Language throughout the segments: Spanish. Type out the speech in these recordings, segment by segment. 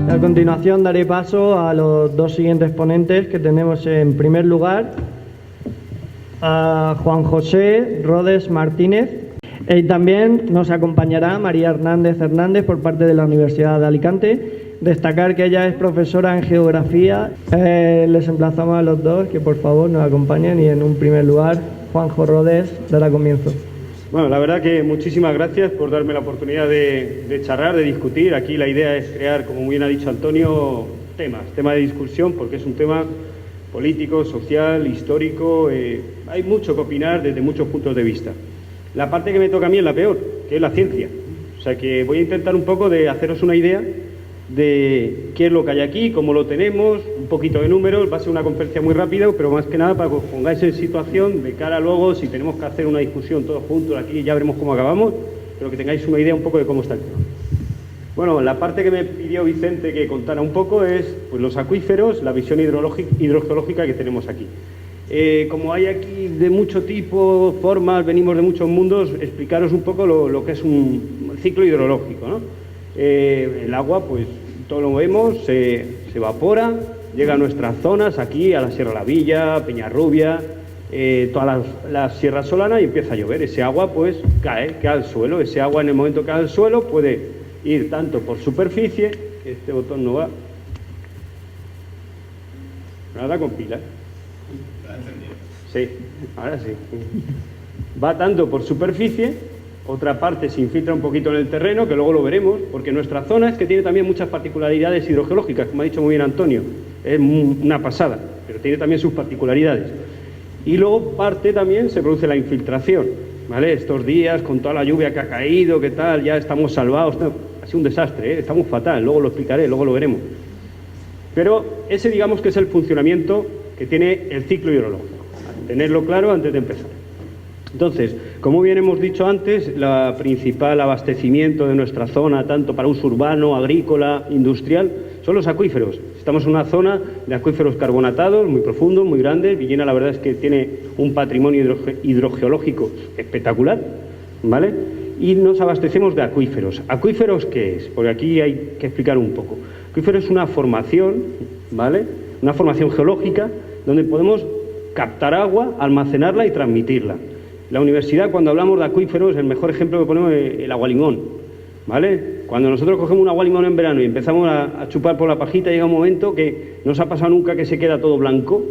A continuación daré paso a los dos siguientes ponentes que tenemos en primer lugar a Juan José Rodes Martínez y también nos acompañará María Hernández Hernández por parte de la Universidad de Alicante. Destacar que ella es profesora en geografía. Les emplazamos a los dos que por favor nos acompañen y en un primer lugar Juanjo Rodes dará comienzo. Bueno, la verdad que muchísimas gracias por darme la oportunidad de charlar, de discutir. Aquí la idea es crear, como bien ha dicho Antonio, tema de discusión, porque es un tema político, social, histórico. Hay mucho que opinar desde muchos puntos de vista. La parte que me toca a mí es la peor, que es la ciencia. O sea que voy a intentar un poco de haceros una idea de qué es lo que hay aquí, cómo lo tenemos, un poquito de números. Va a ser una conferencia muy rápida, pero más que nada para que os pongáis en situación de cara luego, si tenemos que hacer una discusión todos juntos aquí, ya veremos cómo acabamos, pero que tengáis una idea un poco de cómo está el tema. Bueno, la parte que me pidió Vicente que contara un poco es pues, los acuíferos, la visión hidrogeológica que tenemos aquí. Como hay aquí de mucho tipo, formas, venimos de muchos mundos, explicaros un poco lo que es un ciclo hidrológico, ¿no? El agua, pues todo lo vemos, se evapora, llega a nuestras zonas, aquí a la Sierra La Villa, Peñarrubia, toda la Sierra Solana y empieza a llover. Ese agua pues cae al suelo. Ese agua en el momento que cae al suelo puede ir tanto por superficie, este botón no va, nada con pila. Sí, ahora sí. Va tanto por superficie. Otra parte se infiltra un poquito en el terreno, que luego lo veremos, porque nuestra zona es que tiene también muchas particularidades hidrogeológicas, como ha dicho muy bien Antonio. Es una pasada, pero tiene también sus particularidades. Y luego parte también se produce la infiltración, ¿vale? Estos días, con toda la lluvia que ha caído, ¿qué tal? Ya estamos salvados. No, ha sido un desastre, ¿eh? Estamos fatal, luego lo explicaré, luego lo veremos. Pero ese digamos que es el funcionamiento que tiene el ciclo hidrológico. Tenerlo claro antes de empezar. Entonces, como bien hemos dicho antes, el principal abastecimiento de nuestra zona, tanto para uso urbano, agrícola, industrial, son los acuíferos. Estamos en una zona de acuíferos carbonatados, muy profundos, muy grandes. Villena, la verdad es que tiene un patrimonio hidrogeológico espectacular, ¿vale? Y nos abastecemos de acuíferos. ¿Acuíferos qué es? Porque aquí hay que explicar un poco. Acuífero es una formación, ¿vale? Una formación geológica donde podemos captar agua, almacenarla y transmitirla. La universidad, cuando hablamos de acuíferos, el mejor ejemplo que ponemos es el agua limón, ¿vale? Cuando nosotros cogemos un agua limón en verano y empezamos a chupar por la pajita, llega un momento que no nos ha pasado nunca que se queda todo blanco.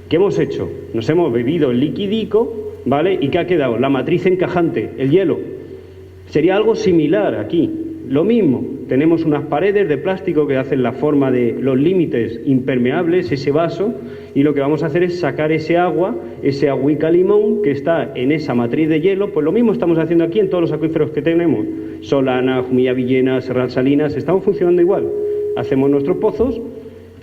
¿Qué hemos hecho? Nos hemos bebido el liquidico, ¿vale? ¿Y qué ha quedado? La matriz encajante, el hielo. Sería algo similar aquí. Lo mismo, tenemos unas paredes de plástico que hacen la forma de los límites impermeables, ese vaso, y lo que vamos a hacer es sacar ese agua, ese agüica limón que está en esa matriz de hielo. Pues lo mismo estamos haciendo aquí en todos los acuíferos que tenemos. Solana, Jumilla Villena, Serral Salinas, estamos funcionando igual. Hacemos nuestros pozos,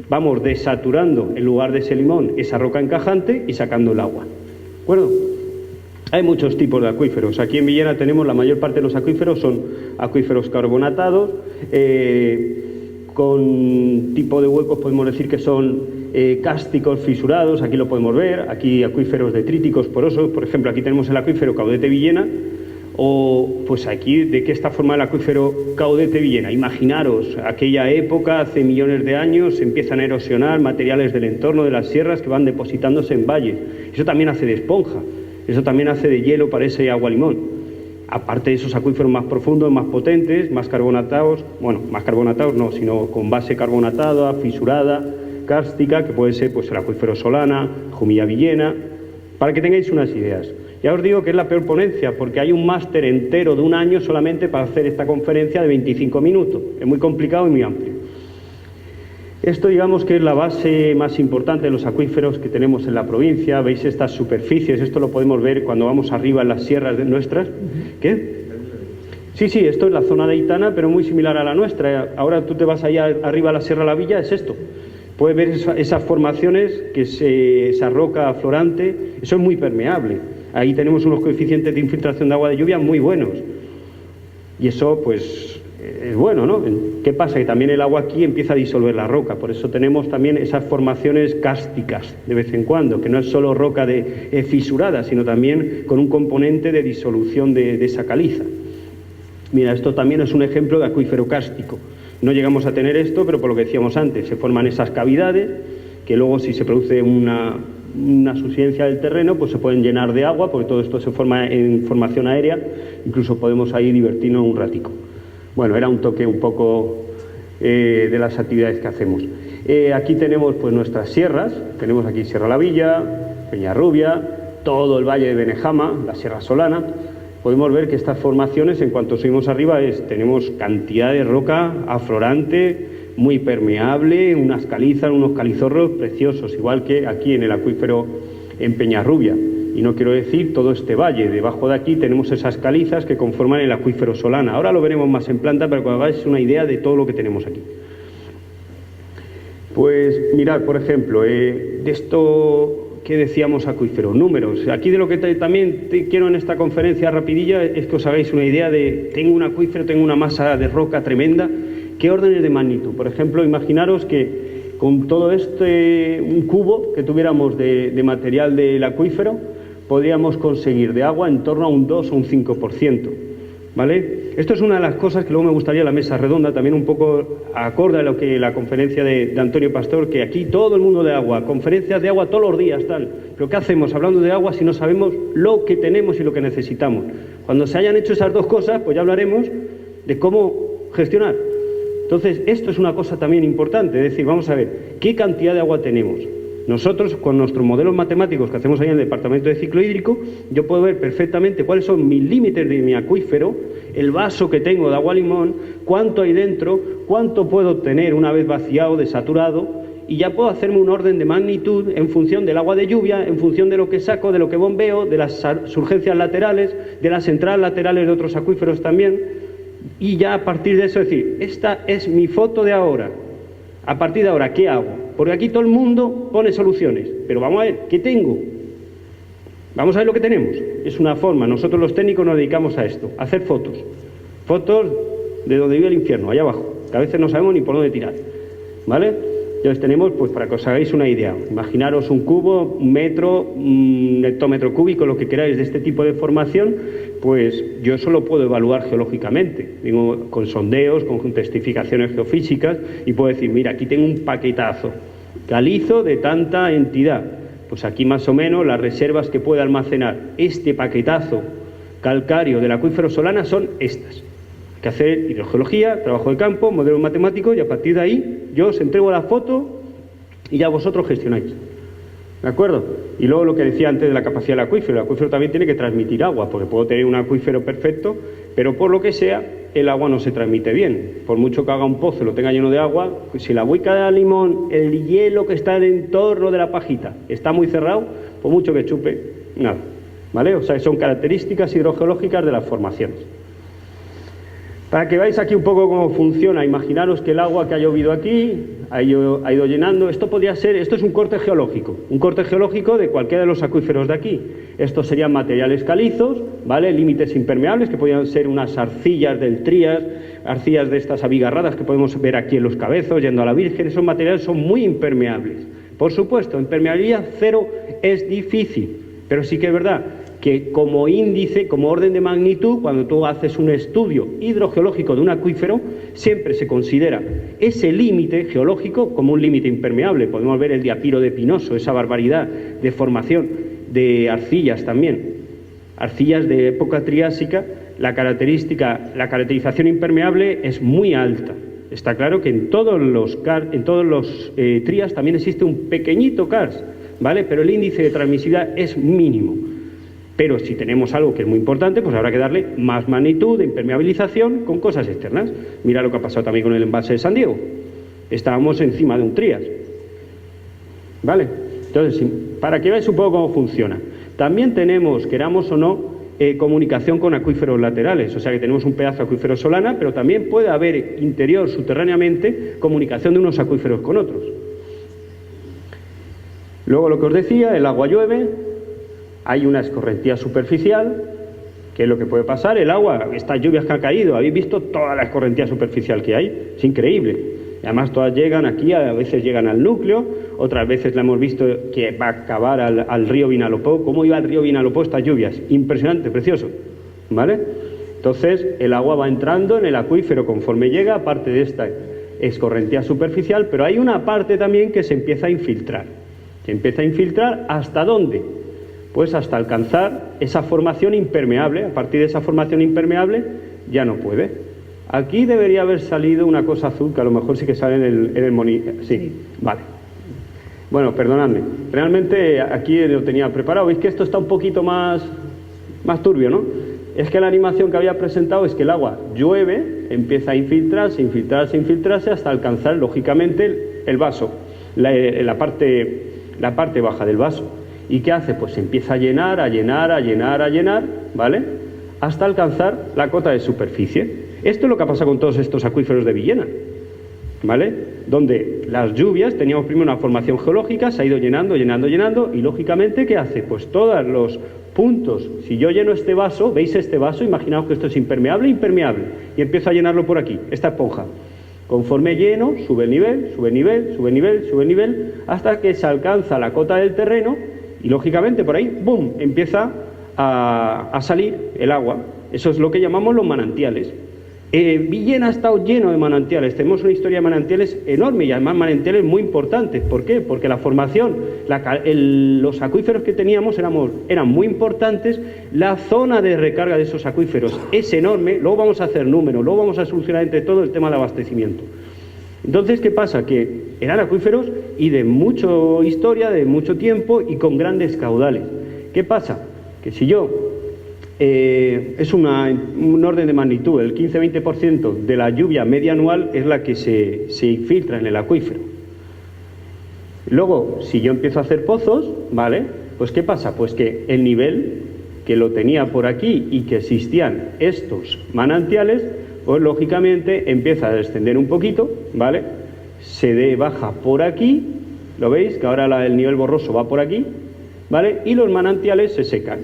vamos desaturando en lugar de ese limón esa roca encajante y sacando el agua. ¿De acuerdo? Hay muchos tipos de acuíferos. Aquí en Villena tenemos la mayor parte de los acuíferos son acuíferos carbonatados, con tipo de huecos podemos decir que son cársticos fisurados, aquí lo podemos ver, aquí acuíferos detríticos porosos, por ejemplo aquí tenemos el acuífero Caudete Villena, o pues aquí de qué está formado el acuífero Caudete Villena. Imaginaros, aquella época, hace millones de años, se empiezan a erosionar materiales del entorno de las sierras que van depositándose en valles. Eso también hace de esponja. Eso también hace de hielo para ese agua limón. Aparte de esos acuíferos más profundos, más potentes, más carbonatados, bueno, más carbonatados no, sino con base carbonatada, fisurada, kárstica, que puede ser pues el acuífero Solana, Jumilla Villena, para que tengáis unas ideas. Ya os digo que es la peor ponencia, porque hay un máster entero de un año solamente para hacer esta conferencia de 25 minutos. Es muy complicado y muy amplio. Esto digamos que es la base más importante de los acuíferos que tenemos en la provincia. Veis estas superficies, esto lo podemos ver cuando vamos arriba en las sierras nuestras. ¿Qué? Sí, esto es la zona de Aitana, pero muy similar a la nuestra. Ahora tú te vas allá arriba a la Sierra La Villa, es esto. Puedes ver esas formaciones, que esa roca aflorante, eso es muy permeable. Ahí tenemos unos coeficientes de infiltración de agua de lluvia muy buenos. Y eso, pues, es bueno, ¿no? ¿Qué pasa? Que también el agua aquí empieza a disolver la roca, por eso tenemos también esas formaciones kársticas de vez en cuando, que no es solo roca fisurada, sino también con un componente de disolución de esa caliza. Mira, esto también es un ejemplo de acuífero kárstico. No llegamos a tener esto, pero por lo que decíamos antes, se forman esas cavidades que luego, si se produce una subsidencia del terreno, pues se pueden llenar de agua, porque todo esto se forma en formación aérea. Incluso podemos ahí divertirnos un ratico. Bueno, era un toque un poco de las actividades que hacemos. Aquí tenemos pues nuestras sierras. Tenemos aquí Sierra La Villa, Peñarrubia, todo el valle de Benejama, la Sierra Solana. Podemos ver que estas formaciones, en cuanto subimos arriba, tenemos cantidad de roca aflorante, muy permeable, unas calizas, unos calizorros preciosos, igual que aquí en el acuífero en Peñarrubia. Y no quiero decir todo este valle. Debajo de aquí tenemos esas calizas que conforman el acuífero Solana. Ahora lo veremos más en planta, pero que os hagáis una idea de todo lo que tenemos aquí. Pues mirad, por ejemplo, de esto que decíamos acuífero, números. Aquí de lo que también quiero en esta conferencia rapidilla es que os hagáis una idea de, tengo un acuífero, tengo una masa de roca tremenda, ¿qué órdenes de magnitud? Por ejemplo, imaginaros que con todo un cubo que tuviéramos de material del acuífero, podríamos conseguir de agua en torno a un 2 o un 5%, ¿vale? Esto es una de las cosas que luego me gustaría la mesa redonda, también un poco acorde a lo que la conferencia de Antonio Pastor, que aquí todo el mundo de agua, conferencias de agua todos los días, tal. Pero ¿qué hacemos hablando de agua si no sabemos lo que tenemos y lo que necesitamos? Cuando se hayan hecho esas dos cosas, pues ya hablaremos de cómo gestionar. Entonces, esto es una cosa también importante, es decir, vamos a ver, ¿qué cantidad de agua tenemos? Nosotros, con nuestros modelos matemáticos que hacemos ahí en el departamento de ciclo hídrico, yo puedo ver perfectamente cuáles son mis límites de mi acuífero, el vaso que tengo de agua limón, cuánto hay dentro, cuánto puedo obtener una vez vaciado, desaturado, y ya puedo hacerme un orden de magnitud en función del agua de lluvia, en función de lo que saco, de lo que bombeo, de las surgencias laterales, de las entradas laterales de otros acuíferos también, y ya a partir de eso decir, esta es mi foto de ahora. A partir de ahora, ¿qué hago? Porque aquí todo el mundo pone soluciones, pero vamos a ver, ¿qué tengo? Vamos a ver lo que tenemos. Es una forma, nosotros los técnicos nos dedicamos a esto, a hacer fotos. Fotos de donde vive el infierno, allá abajo, que a veces no sabemos ni por dónde tirar, ¿vale? Entonces tenemos, pues para que os hagáis una idea, imaginaros un cubo, un metro, un hectómetro cúbico, lo que queráis de este tipo de formación, pues yo eso lo puedo evaluar geológicamente, digo, con sondeos, con testificaciones geofísicas, y puedo decir, mira, aquí tengo un paquetazo calizo de tanta entidad, pues aquí más o menos las reservas que puede almacenar este paquetazo calcáreo del acuífero Solana son estas. Hay que hacer hidrogeología, trabajo de campo, modelos matemáticos, y a partir de ahí yo os entrego la foto y ya vosotros gestionáis. ¿De acuerdo? Y luego lo que decía antes de la capacidad del acuífero. El acuífero también tiene que transmitir agua, porque puedo tener un acuífero perfecto, pero por lo que sea, el agua no se transmite bien. Por mucho que haga un pozo y lo tenga lleno de agua, pues si la boica de limón, el hielo que está en el entorno de la pajita, está muy cerrado, por mucho que chupe, nada. ¿Vale? O sea, son características hidrogeológicas de las formaciones. Para que veáis aquí un poco cómo funciona, imaginaros que el agua que ha llovido aquí ha ido llenando. Esto es un corte geológico de cualquiera de los acuíferos de aquí. Estos serían materiales calizos, ¿vale? Límites impermeables, que podrían ser unas arcillas del Trías, arcillas de estas abigarradas que podemos ver aquí en los Cabezos, yendo a la Virgen. Esos materiales son muy impermeables. Por supuesto, impermeabilidad cero es difícil, pero sí que es verdad que como índice, como orden de magnitud, cuando tú haces un estudio hidrogeológico de un acuífero, siempre se considera ese límite geológico como un límite impermeable. Podemos ver el diapiro de Pinoso, esa barbaridad de formación de arcillas también. Arcillas de época triásica, la caracterización impermeable es muy alta. Está claro que en todos los trías también existe un pequeñito karst, ¿vale? Pero el índice de transmisibilidad es mínimo. Pero si tenemos algo que es muy importante, pues habrá que darle más magnitud de impermeabilización con cosas externas. Mira lo que ha pasado también con el embalse de San Diego. Estábamos encima de un Trías. ¿Vale? Entonces, para que veáis un poco cómo funciona. También tenemos, queramos o no, comunicación con acuíferos laterales. O sea que tenemos un pedazo de acuífero Solana, pero también puede haber interior, subterráneamente, comunicación de unos acuíferos con otros. Luego lo que os decía, el agua llueve. Hay una escorrentía superficial, que es lo que puede pasar. El agua, estas lluvias que han caído, habéis visto toda la escorrentía superficial que hay, es increíble. Y además todas llegan aquí, a veces llegan al núcleo, otras veces la hemos visto que va a acabar al río Vinalopó. ¿Cómo iba el río Vinalopó estas lluvias? Impresionante, precioso, ¿vale? Entonces, el agua va entrando en el acuífero conforme llega, aparte de esta escorrentía superficial, pero hay una parte también que se empieza a infiltrar. Se empieza a infiltrar ¿hasta dónde? Pues hasta alcanzar esa formación impermeable. A partir de esa formación impermeable ya no puede. Aquí debería haber salido una cosa azul, que a lo mejor sí que sale en el monitor. Sí, vale. Bueno, perdonadme. Realmente aquí lo tenía preparado. Veis que esto está un poquito más turbio, ¿no? Es que la animación que había presentado es que el agua llueve, empieza a infiltrarse, infiltrarse, infiltrarse, hasta alcanzar, lógicamente, el vaso, la parte baja del vaso. ¿Y qué hace? Pues empieza a llenar, a llenar, a llenar, a llenar, ¿vale? Hasta alcanzar la cota de superficie. Esto es lo que ha pasado con todos estos acuíferos de Villena, ¿vale? Donde las lluvias, teníamos primero una formación geológica, se ha ido llenando, llenando, llenando, y lógicamente, ¿qué hace? Pues todos los puntos, si yo lleno este vaso, ¿veis este vaso? Imaginaos que esto es impermeable, impermeable, y empiezo a llenarlo por aquí, esta esponja. Conforme lleno, sube el nivel, sube el nivel, sube el nivel, sube el nivel, hasta que se alcanza la cota del terreno, y lógicamente por ahí, ¡bum!, empieza a salir el agua. Eso es lo que llamamos los manantiales. Villena ha estado lleno de manantiales, tenemos una historia de manantiales enorme y además manantiales muy importantes. ¿Por qué? Porque la formación, los acuíferos que teníamos eran muy importantes, la zona de recarga de esos acuíferos es enorme, luego vamos a hacer números, luego vamos a solucionar entre todo el tema del abastecimiento. Entonces, ¿qué pasa? Que eran acuíferos y de mucha historia, de mucho tiempo y con grandes caudales. ¿Qué pasa? Que si yo es un orden de magnitud, el 15-20% de la lluvia media anual es la que se infiltra en el acuífero. Luego, si yo empiezo a hacer pozos, ¿vale? Pues ¿qué pasa? Pues que el nivel que lo tenía por aquí y que existían estos manantiales, pues lógicamente empieza a descender un poquito, ¿vale? Baja por aquí, ¿lo veis? Que ahora el nivel borroso va por aquí, ¿vale? Y los manantiales se secan,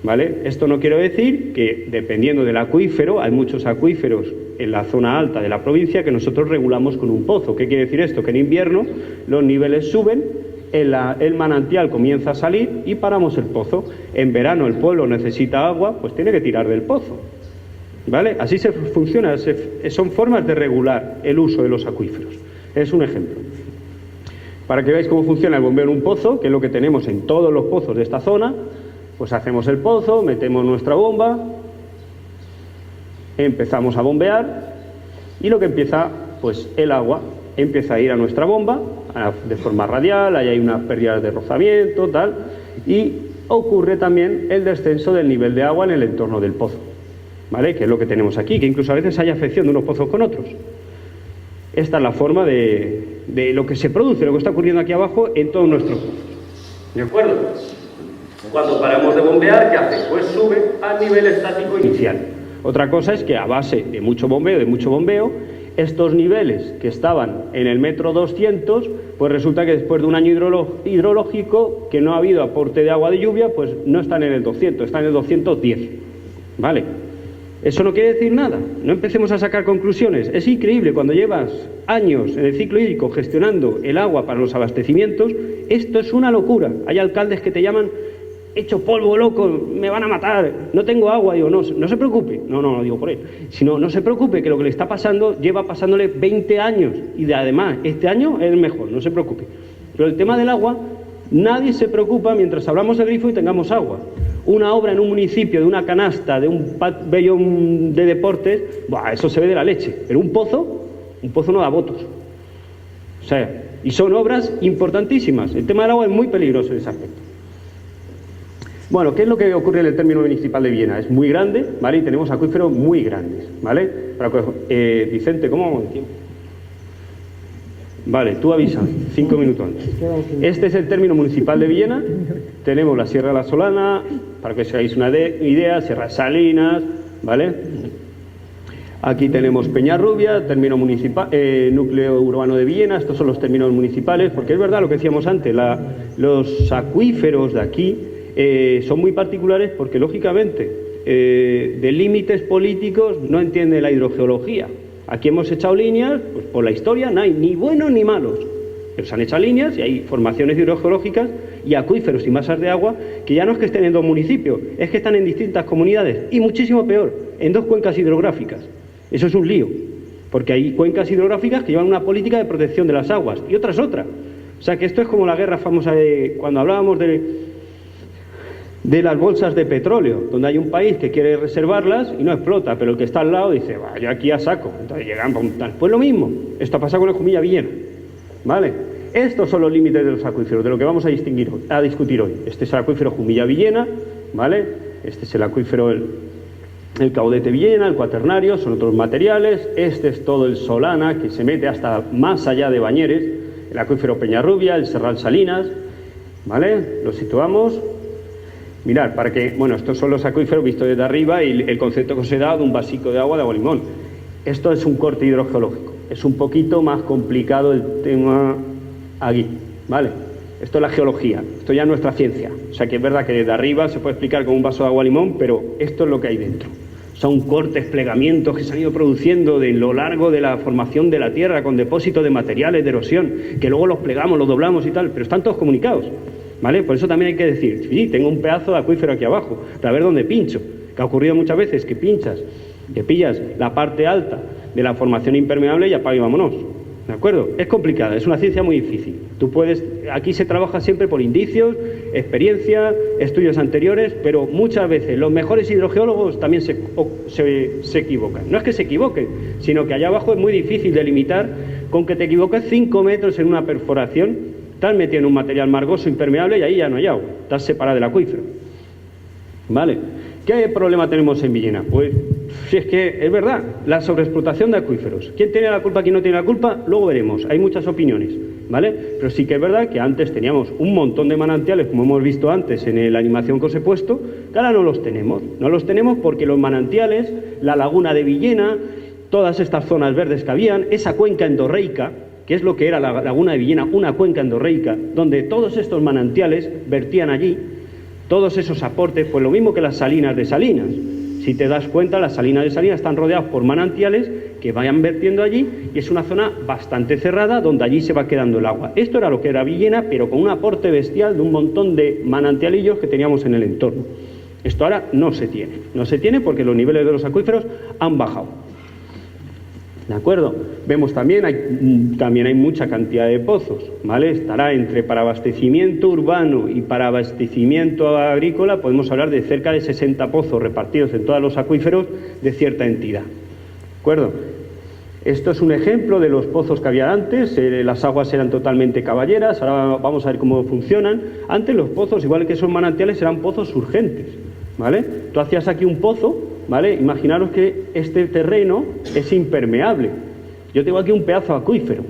¿vale? Esto no quiere decir que, dependiendo del acuífero, hay muchos acuíferos en la zona alta de la provincia que nosotros regulamos con un pozo. ¿Qué quiere decir esto? Que en invierno los niveles suben, el manantial comienza a salir y paramos el pozo. En verano el pueblo necesita agua, pues tiene que tirar del pozo, ¿vale? Así se funciona, son formas de regular el uso de los acuíferos. Es un ejemplo. Para que veáis cómo funciona el bombeo en un pozo, que es lo que tenemos en todos los pozos de esta zona, pues hacemos el pozo, metemos nuestra bomba, empezamos a bombear y lo que empieza, pues el agua empieza a ir a nuestra bomba de forma radial, ahí hay unas pérdidas de rozamiento, tal, y ocurre también el descenso del nivel de agua en el entorno del pozo, ¿vale? Que es lo que tenemos aquí, que incluso a veces hay afección de unos pozos con otros. Esta es la forma de lo que se produce, lo que está ocurriendo aquí abajo en todos nuestros pozos. ¿De acuerdo? Cuando paramos de bombear, ¿qué hace? Pues sube al nivel estático inicial. Otra cosa es que a base de mucho bombeo, estos niveles que estaban en el metro 200, pues resulta que después de un año hidrológico que no ha habido aporte de agua de lluvia, pues no están en el 200, están en el 210, ¿vale? Eso no quiere decir nada, no empecemos a sacar conclusiones. Es increíble, cuando llevas años en el ciclo hídrico gestionando el agua para los abastecimientos, esto es una locura. Hay alcaldes que te llaman hecho polvo, loco, me van a matar, no tengo agua. Digo, no se preocupe, no digo por él, sino no se preocupe, que lo que le está pasando lleva pasándole 20 años y además este año es mejor, no se preocupe. Pero el tema del agua, nadie se preocupa mientras hablamos de grifo y tengamos agua. Una obra en un municipio de una canasta, de un pabellón de deportes, eso se ve de la leche, pero un pozo no da votos. O sea, y son obras importantísimas. El tema del agua es muy peligroso en ese aspecto. Bueno, ¿qué es lo que ocurre en el término municipal de Villena? Es muy grande, ¿vale? Y tenemos acuíferos muy grandes, ¿vale? Vicente, ¿cómo vamos de tiempo? Vale, tú avisa, 5 minutos antes. Este es el término municipal de Villena. Tenemos la Sierra de la Solana, para que os hagáis una idea, Sierra Salinas, ¿vale? Aquí tenemos Peñarrubia, término municipal, núcleo urbano de Villena. Estos son los términos municipales, porque es verdad lo que decíamos antes, los acuíferos de aquí son muy particulares porque, lógicamente, de límites políticos no entiende la hidrogeología. Aquí hemos echado líneas, pues por la historia no hay ni buenos ni malos, pero se han echado líneas y hay formaciones hidrogeológicas y acuíferos y masas de agua que ya no es que estén en dos municipios, es que están en distintas comunidades y muchísimo peor, en 2 cuencas hidrográficas. Eso es un lío, porque hay cuencas hidrográficas que llevan una política de protección de las aguas y otras otra. O sea que esto es como la guerra famosa de cuando hablábamos de las bolsas de petróleo, donde hay un país que quiere reservarlas y no explota, pero el que está al lado dice, yo aquí a saco. Entonces llegan, tal. Pues lo mismo, esto ha pasado con el Jumilla Villena, ¿vale? Estos son los límites de los acuíferos, de lo que vamos a discutir hoy. Este es el acuífero Jumilla Villena, ¿vale? Este es el acuífero, el Caudete Villena, el Cuaternario, son otros materiales. Este es todo el Solana, que se mete hasta más allá de Bañeres, el acuífero Peñarrubia, el Serral Salinas, ¿vale? Lo situamos. Mirad, para que, bueno, estos son los acuíferos vistos desde arriba y el concepto que os he dado de un vasico de agua limón. Esto es un corte hidrogeológico. Es un poquito más complicado el tema aquí, ¿vale? Esto es la geología, esto ya es nuestra ciencia. O sea que es verdad que desde arriba se puede explicar con un vaso de agua limón, pero esto es lo que hay dentro. Son cortes, plegamientos que se han ido produciendo de lo largo de la formación de la Tierra con depósitos de materiales de erosión, que luego los plegamos, los doblamos y tal, pero están todos comunicados. ¿Vale? Por eso también hay que decir, sí, tengo un pedazo de acuífero aquí abajo, para ver dónde pincho, que ha ocurrido muchas veces que pinchas, que pillas la parte alta de la formación impermeable y apaga y vámonos, ¿de acuerdo? Es complicada, es una ciencia muy difícil. Aquí se trabaja siempre por indicios, experiencia, estudios anteriores, pero muchas veces los mejores hidrogeólogos también se equivocan. No es que se equivoquen, sino que allá abajo es muy difícil delimitar, con que te equivoques 5 metros en una perforación. Estás metido en un material margoso, impermeable, y ahí ya no hay agua. Estás separado del acuífero. ¿Vale? ¿Qué problema tenemos en Villena? Pues, si es que es verdad, la sobreexplotación de acuíferos. ¿Quién tiene la culpa, quién no tiene la culpa? Luego veremos. Hay muchas opiniones, ¿vale? Pero sí que es verdad que antes teníamos un montón de manantiales, como hemos visto antes en la animación que os he puesto, que ahora no los tenemos. No los tenemos porque los manantiales, la laguna de Villena, todas estas zonas verdes que habían, esa cuenca endorreica, que es lo que era la laguna de Villena, una cuenca endorreica, donde todos estos manantiales vertían allí, todos esos aportes, pues lo mismo que las salinas de Salinas. Si te das cuenta, las salinas de Salinas están rodeadas por manantiales que vayan vertiendo allí y es una zona bastante cerrada donde allí se va quedando el agua. Esto era lo que era Villena, pero con un aporte bestial de un montón de manantialillos que teníamos en el entorno. Esto ahora no se tiene porque los niveles de los acuíferos han bajado. ¿De acuerdo? Vemos también hay mucha cantidad de pozos, ¿vale? Estará entre para abastecimiento urbano y para abastecimiento agrícola, podemos hablar de cerca de 60 pozos repartidos en todos los acuíferos de cierta entidad. ¿De acuerdo? Esto es un ejemplo de los pozos que había antes, las aguas eran totalmente caballeras, ahora vamos a ver cómo funcionan. Antes los pozos, igual que esos manantiales, eran pozos urgentes, ¿vale? Tú hacías aquí un pozo, ¿vale? Imaginaros que este terreno es impermeable. Yo tengo aquí un pedazo de acuífero,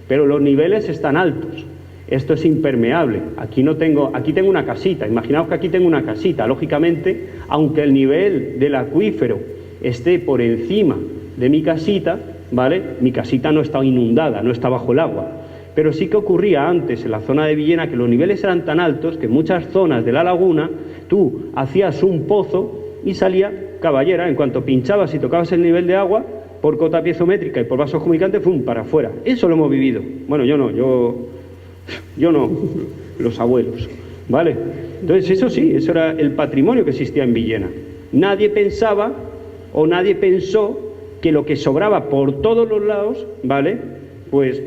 pero los niveles están altos. Esto es impermeable. Aquí tengo una casita. Imaginaos que aquí tengo una casita. Lógicamente, aunque el nivel del acuífero esté por encima de mi casita, ¿vale? Mi casita no está inundada, no está bajo el agua. Pero sí que ocurría antes en la zona de Villena que los niveles eran tan altos que en muchas zonas de la laguna tú hacías un pozo y salía caballera. En cuanto pinchabas y tocabas el nivel de agua, por cota piezométrica y por vasos comunicantes, ¡fum!, para afuera. Eso lo hemos vivido. Bueno, yo no, los abuelos, ¿vale? Entonces, eso sí, eso era el patrimonio que existía en Villena. Nadie pensaba o nadie pensó que lo que sobraba por todos los lados, ¿vale? Pues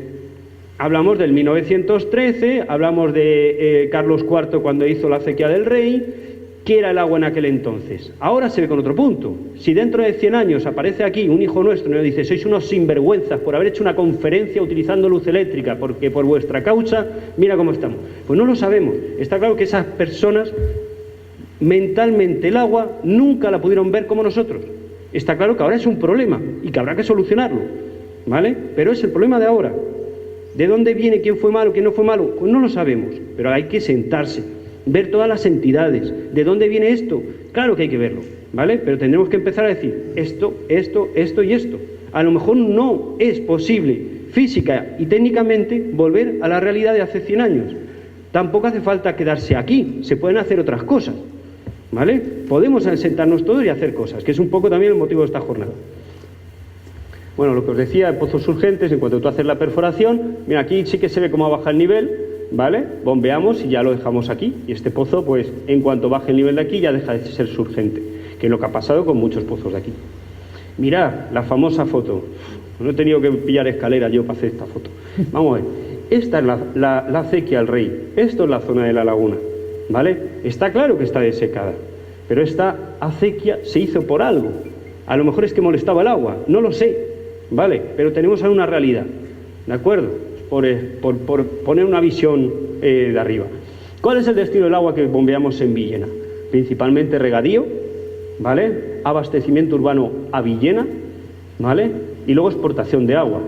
hablamos del 1913, hablamos de Carlos IV cuando hizo la acequia del Rey. ¿Qué era el agua en aquel entonces? Ahora se ve con otro punto. Si dentro de 100 años aparece aquí un hijo nuestro y nos dice: sois unos sinvergüenzas por haber hecho una conferencia utilizando luz eléctrica, porque por vuestra causa, mira cómo estamos. Pues no lo sabemos. Está claro que esas personas, mentalmente el agua, nunca la pudieron ver como nosotros. Está claro que ahora es un problema y que habrá que solucionarlo, ¿vale? Pero es el problema de ahora. ¿De dónde viene? ¿Quién fue malo? ¿Quién no fue malo? Pues no lo sabemos, pero hay que sentarse, ver todas las entidades. ¿De dónde viene esto? Claro que hay que verlo, ¿vale? Pero tendremos que empezar a decir esto y esto. A lo mejor no es posible física y técnicamente volver a la realidad de hace 100 años. Tampoco hace falta quedarse aquí, se pueden hacer otras cosas, ¿vale? Podemos sentarnos todos y hacer cosas, que es un poco también el motivo de esta jornada. Bueno, lo que os decía, pozos urgentes, en cuanto tú haces la perforación, mira, aquí sí que se ve cómo baja el nivel, ¿vale? Bombeamos y ya lo dejamos aquí. Y este pozo, pues, en cuanto baje el nivel de aquí, ya deja de ser surgente. que es lo que ha pasado con muchos pozos de aquí. Mirad la famosa foto. No he tenido que pillar escaleras yo para hacer esta foto. Vamos a ver. Esta es la acequia del Rey. Esto es la zona de la laguna. ¿Vale? Está claro que está desecada. Pero esta acequia se hizo por algo. A lo mejor es que molestaba el agua. No lo sé. ¿Vale? Pero tenemos ahora una realidad. ¿De acuerdo? Por poner una visión de arriba. ¿Cuál es el destino del agua que bombeamos en Villena? Principalmente regadío, ¿vale? Abastecimiento urbano a Villena, ¿vale? Y luego exportación de agua.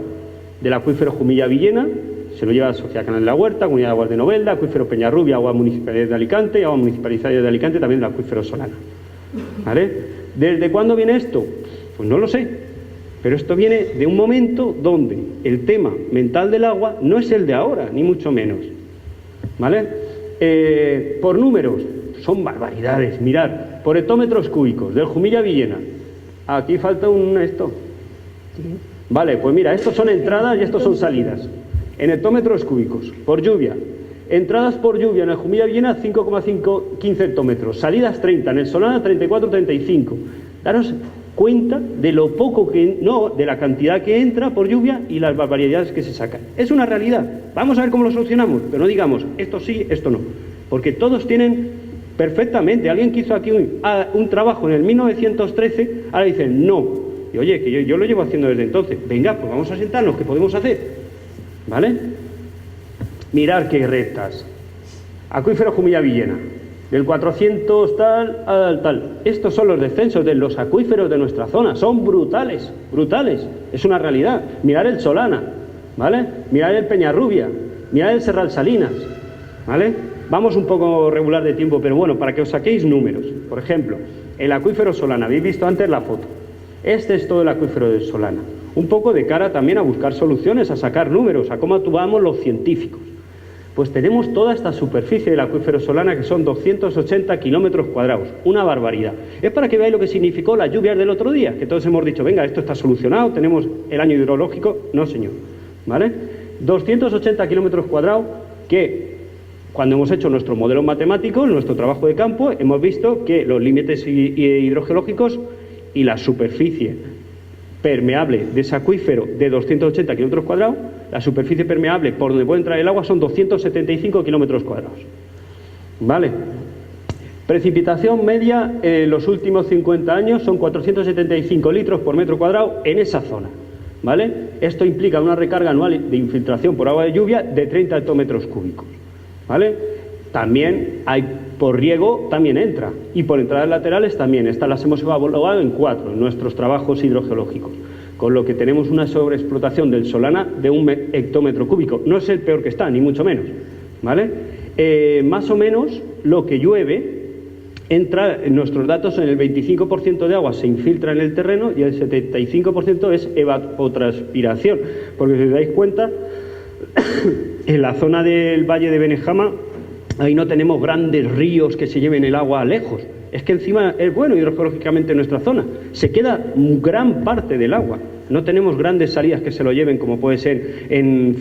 Del acuífero Jumilla-Villena, se lo lleva a Sociedad Canal de la Huerta, Comunidad de Aguas de Novelda, acuífero Peñarrubia, agua municipal de Alicante, agua municipalizada de Alicante, también del acuífero Solana. ¿Vale? ¿Desde cuándo viene esto? Pues no lo sé. Pero esto viene de un momento donde el tema mental del agua no es el de ahora, ni mucho menos. ¿Vale? Por números, son barbaridades. Mirad, por hectómetros cúbicos, del Jumilla-Villena. Aquí falta esto. Vale, pues mira, estos son entradas y estos son salidas. En hectómetros cúbicos, por lluvia. Entradas por lluvia en el Jumilla-Villena, 5,15 hectómetros. Salidas 30, en el Solana 34-35. Daros cuenta de lo poco de la cantidad que entra por lluvia y las barbaridades que se sacan. Es una realidad. Vamos a ver cómo lo solucionamos, pero no digamos esto sí, esto no. Porque todos tienen perfectamente. Alguien que hizo aquí un trabajo en el 1913, ahora dicen no. Y oye, que yo lo llevo haciendo desde entonces. Venga, pues vamos a sentarnos, ¿qué podemos hacer? ¿Vale? Mirad qué rectas. Acuífero Jumilla-Villena. Del 400 tal al tal. Estos son los descensos de los acuíferos de nuestra zona. Son brutales, brutales. Es una realidad. Mirad el Solana, ¿vale? Mirad el Peñarrubia. Mirad el Serral Salinas, ¿vale? Vamos un poco regular de tiempo, pero bueno, para que os saquéis números. Por ejemplo, el acuífero Solana. Habéis visto antes la foto. Este es todo el acuífero del Solana. Un poco de cara también a buscar soluciones, a sacar números, a cómo actuamos los científicos. Pues tenemos toda esta superficie del acuífero Solana, que son 280 kilómetros cuadrados, una barbaridad. Es para que veáis lo que significó las lluvias del otro día, que todos hemos dicho, venga, esto está solucionado, tenemos el año hidrológico. No, señor, ¿vale? 280 kilómetros cuadrados que, cuando hemos hecho nuestro modelo matemático, nuestro trabajo de campo, hemos visto que los límites hidrogeológicos y la superficie permeable de ese acuífero de 280 kilómetros cuadrados, la superficie permeable por donde puede entrar el agua son 275 kilómetros cuadrados. ¿Vale? Precipitación media en los últimos 50 años son 475 litros por metro cuadrado en esa zona. ¿Vale? Esto implica una recarga anual de infiltración por agua de lluvia de 30 hectómetros cúbicos. ¿Vale? También hay, por riego también entra, y por entradas laterales también. Estas las hemos evaluado en 4 en nuestros trabajos hidrogeológicos, con lo que tenemos una sobreexplotación del Solana de 1 hectómetro cúbico. No es el peor que está, ni mucho menos, ¿vale? Más o menos lo que llueve entra, en nuestros datos, en el 25% de agua se infiltra en el terreno y el 75% es evapotranspiración, porque si os dais cuenta, en la zona del Valle de Benejama, ahí no tenemos grandes ríos que se lleven el agua lejos. Es que encima es bueno hidrogeológicamente en nuestra zona. Se queda gran parte del agua. No tenemos grandes salidas que se lo lleven, como puede ser en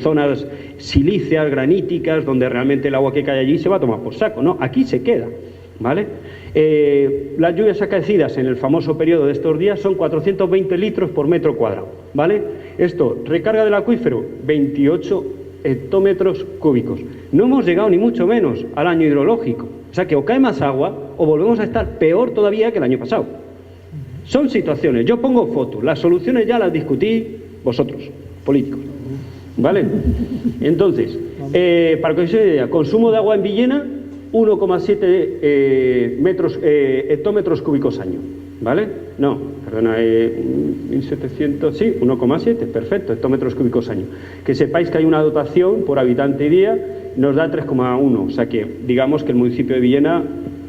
zonas silíceas, graníticas, donde realmente el agua que cae allí se va a tomar por saco. No, aquí se queda, ¿vale? Las lluvias acaecidas en el famoso periodo de estos días son 420 litros por metro cuadrado, ¿vale? Esto, recarga del acuífero, 28 hectómetros cúbicos. No hemos llegado ni mucho menos al año hidrológico. O sea que o cae más agua o volvemos a estar peor todavía que el año pasado. Son situaciones. Yo pongo fotos. Las soluciones ya las discutí vosotros, políticos. ¿Vale? Entonces, para que os hagáis una idea, consumo de agua en Villena, 1,7 hectómetros cúbicos año. ¿Vale? No, perdona, 1.700, sí, 1,7, perfecto, hectómetros cúbicos año. Que sepáis que hay una dotación por habitante y día, nos da 3,1, o sea que digamos que el municipio de Villena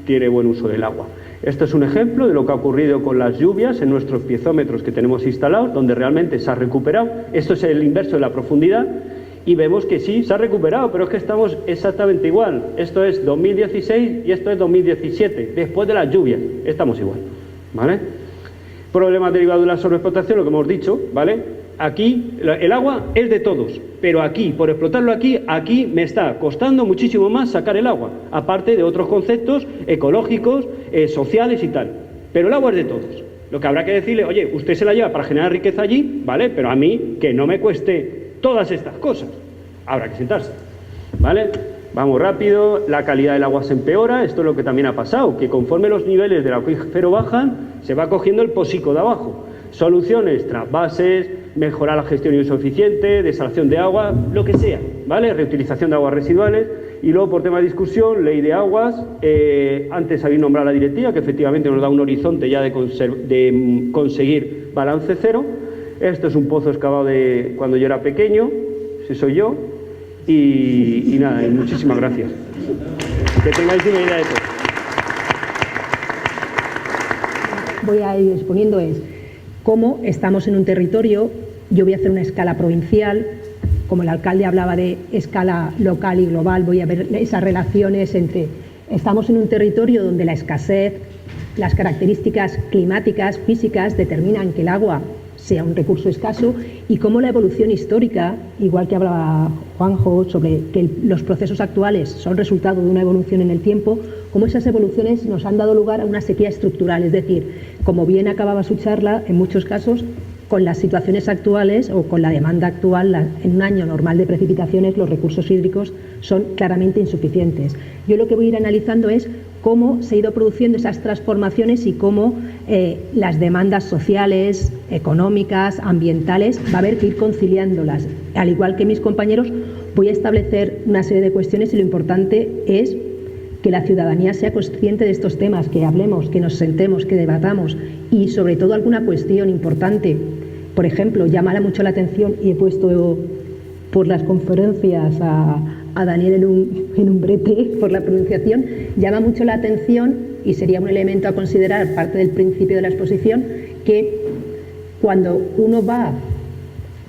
tiene buen uso del agua. Esto es un ejemplo de lo que ha ocurrido con las lluvias en nuestros piezómetros que tenemos instalados, donde realmente se ha recuperado. Esto es el inverso de la profundidad y vemos que sí, se ha recuperado, pero es que estamos exactamente igual. Esto es 2016 y esto es 2017, después de las lluvias, estamos igual. ¿Vale? Problemas derivados de la sobreexplotación, lo que hemos dicho, ¿vale? Aquí, el agua es de todos, pero aquí, por explotarlo aquí me está costando muchísimo más sacar el agua, aparte de otros conceptos ecológicos, sociales y tal. Pero el agua es de todos. Lo que habrá que decirle, oye, usted se la lleva para generar riqueza allí, ¿vale? Pero a mí, que no me cueste todas estas cosas. Habrá que sentarse, ¿vale? Vamos rápido, la calidad del agua se empeora, esto es lo que también ha pasado, que conforme los niveles del acuífero bajan, se va cogiendo el pocico de abajo. Soluciones, trasvases, mejorar la gestión y uso eficiente, desalación de agua, lo que sea, ¿vale? Reutilización de aguas residuales. Y luego, por tema de discusión, ley de aguas. Antes habéis nombrado la directiva, que efectivamente nos da un horizonte ya de conseguir balance cero. Esto es un pozo excavado de cuando yo era pequeño, si soy yo. Y nada, y muchísimas gracias. Que tengáis una idea de todo. Voy a ir exponiendo cómo estamos en un territorio. Yo voy a hacer una escala provincial, como el alcalde hablaba de escala local y global, voy a ver esas relaciones entre... Estamos en un territorio donde la escasez, las características climáticas, físicas, determinan que el agua sea un recurso escaso, y cómo la evolución histórica, igual que hablaba Juanjo sobre que los procesos actuales son resultado de una evolución en el tiempo, cómo esas evoluciones nos han dado lugar a una sequía estructural, es decir, como bien acababa su charla, en muchos casos, con las situaciones actuales o con la demanda actual, en un año normal de precipitaciones, los recursos hídricos son claramente insuficientes. Yo lo que voy a ir analizando es cómo se han ido produciendo esas transformaciones y cómo las demandas sociales, económicas, ambientales, va a haber que ir conciliándolas. Al igual que mis compañeros, voy a establecer una serie de cuestiones y lo importante es que la ciudadanía sea consciente de estos temas, que hablemos, que nos sentemos, que debatamos y sobre todo alguna cuestión importante. Por ejemplo, llama mucho la atención, y he puesto por las conferencias a Daniel en un brete por la pronunciación, llama mucho la atención y sería un elemento a considerar, parte del principio de la exposición, que cuando uno va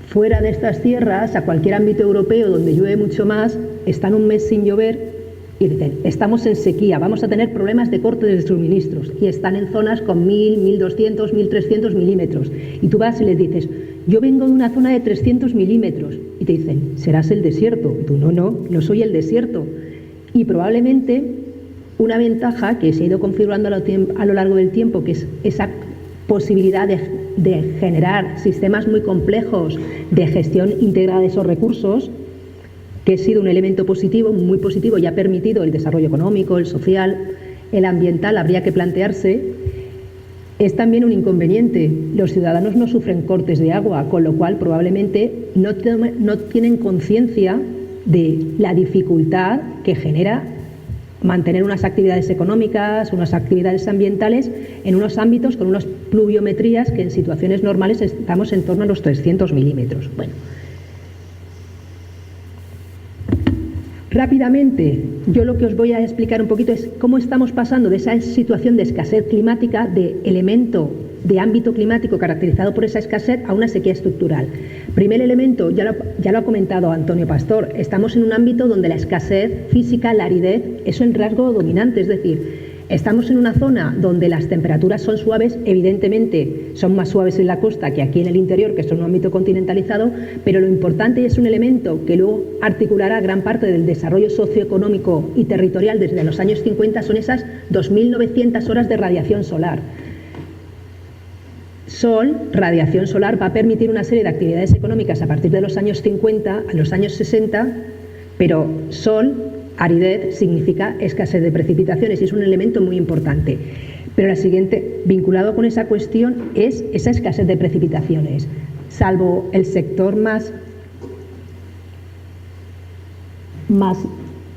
fuera de estas tierras, a cualquier ámbito europeo donde llueve mucho más, están un mes sin llover y dicen, estamos en sequía, vamos a tener problemas de corte de suministros, y están en zonas con 1000, 1200, 1300 milímetros. Y tú vas y les dices, yo vengo de una zona de 300 milímetros, y te dicen, serás el desierto. Y tú, no soy el desierto. Y probablemente una ventaja que se ha ido configurando a lo largo del tiempo, que es esa posibilidad de generar sistemas muy complejos de gestión integrada de esos recursos, que ha sido un elemento positivo, muy positivo, y ha permitido el desarrollo económico, el social, el ambiental, habría que plantearse, es también un inconveniente. Los ciudadanos no sufren cortes de agua, con lo cual probablemente no tienen conciencia de la dificultad que genera mantener unas actividades económicas, unas actividades ambientales en unos ámbitos con unas pluviometrías que en situaciones normales estamos en torno a los 300 milímetros. Bueno. Rápidamente, yo lo que os voy a explicar un poquito es cómo estamos pasando de esa situación de escasez climática, de elemento de ámbito climático caracterizado por esa escasez, a una sequía estructural. Primer elemento, ya lo ha comentado Antonio Pastor, estamos en un ámbito donde la escasez física, la aridez, es el rasgo dominante, es decir, estamos en una zona donde las temperaturas son suaves, evidentemente son más suaves en la costa que aquí en el interior, que es un ámbito continentalizado, pero lo importante, y es un elemento que luego articulará gran parte del desarrollo socioeconómico y territorial desde los años 50, son esas 2.900 horas de radiación solar. Radiación solar va a permitir una serie de actividades económicas a partir de los años 50 a los años 60, pero aridez significa escasez de precipitaciones y es un elemento muy importante. Pero la siguiente, vinculado con esa cuestión, es esa escasez de precipitaciones. Salvo el sector más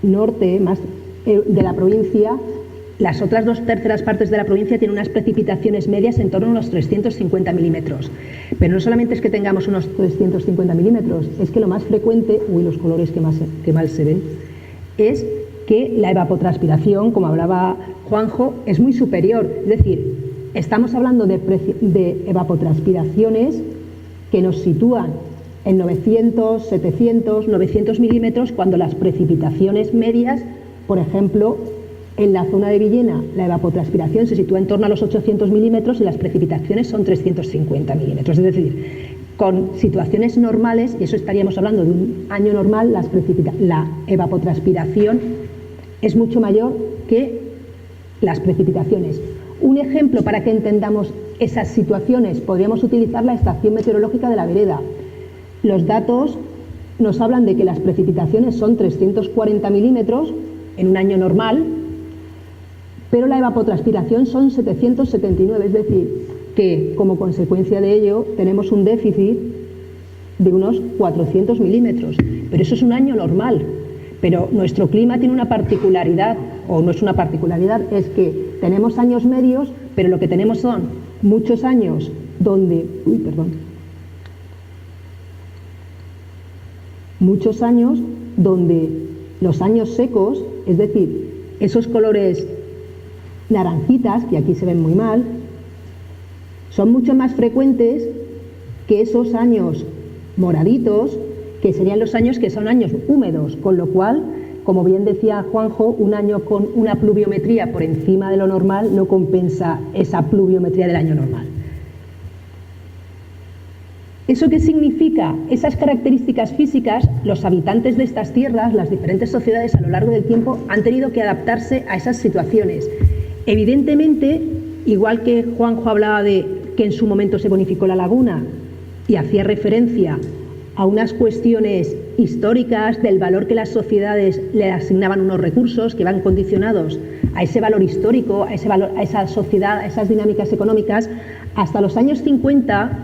norte, más de la provincia, las otras 2/3 partes de la provincia tienen unas precipitaciones medias en torno a unos 350 milímetros. Pero no solamente es que tengamos unos 350 milímetros, es que lo más frecuente, los colores que mal se ven, es que la evapotranspiración, como hablaba Juanjo, es muy superior. Es decir, estamos hablando de evapotranspiraciones que nos sitúan en 900, 700, 900 milímetros, cuando las precipitaciones medias, por ejemplo, en la zona de Villena, la evapotranspiración se sitúa en torno a los 800 milímetros y las precipitaciones son 350 milímetros. Es decir, con situaciones normales, y eso estaríamos hablando de un año normal, la evapotranspiración es mucho mayor que las precipitaciones. Un ejemplo para que entendamos esas situaciones, podríamos utilizar la estación meteorológica de la vereda. Los datos nos hablan de que las precipitaciones son 340 milímetros en un año normal, pero la evapotranspiración son 779, es decir, que como consecuencia de ello tenemos un déficit de unos 400 milímetros, pero eso es un año normal. Pero nuestro clima tiene una particularidad, o no es una particularidad, es que tenemos años medios, pero lo que tenemos son muchos años donde, muchos años donde los años secos, es decir, esos colores naranjitas, que aquí se ven muy mal, son mucho más frecuentes que esos años moraditos, que serían los años que son años húmedos, con lo cual, como bien decía Juanjo, un año con una pluviometría por encima de lo normal no compensa esa pluviometría del año normal. ¿Eso qué significa? Esas características físicas, los habitantes de estas tierras, las diferentes sociedades a lo largo del tiempo han tenido que adaptarse a esas situaciones. Evidentemente, igual que Juanjo hablaba de que en su momento se bonificó la laguna y hacía referencia a unas cuestiones históricas del valor que las sociedades le asignaban unos recursos que van condicionados a ese valor histórico, a esa sociedad, a esas dinámicas económicas, hasta los años 50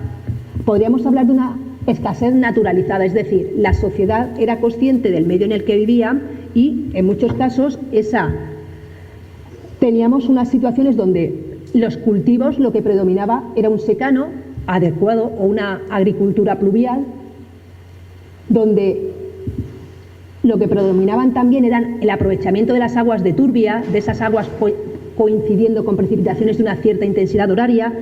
podríamos hablar de una escasez naturalizada, es decir, la sociedad era consciente del medio en el que vivía y en muchos casos teníamos unas situaciones donde los cultivos, lo que predominaba era un secano adecuado o una agricultura pluvial, donde lo que predominaban también eran el aprovechamiento de las aguas de turbia, de esas aguas coincidiendo con precipitaciones de una cierta intensidad horaria,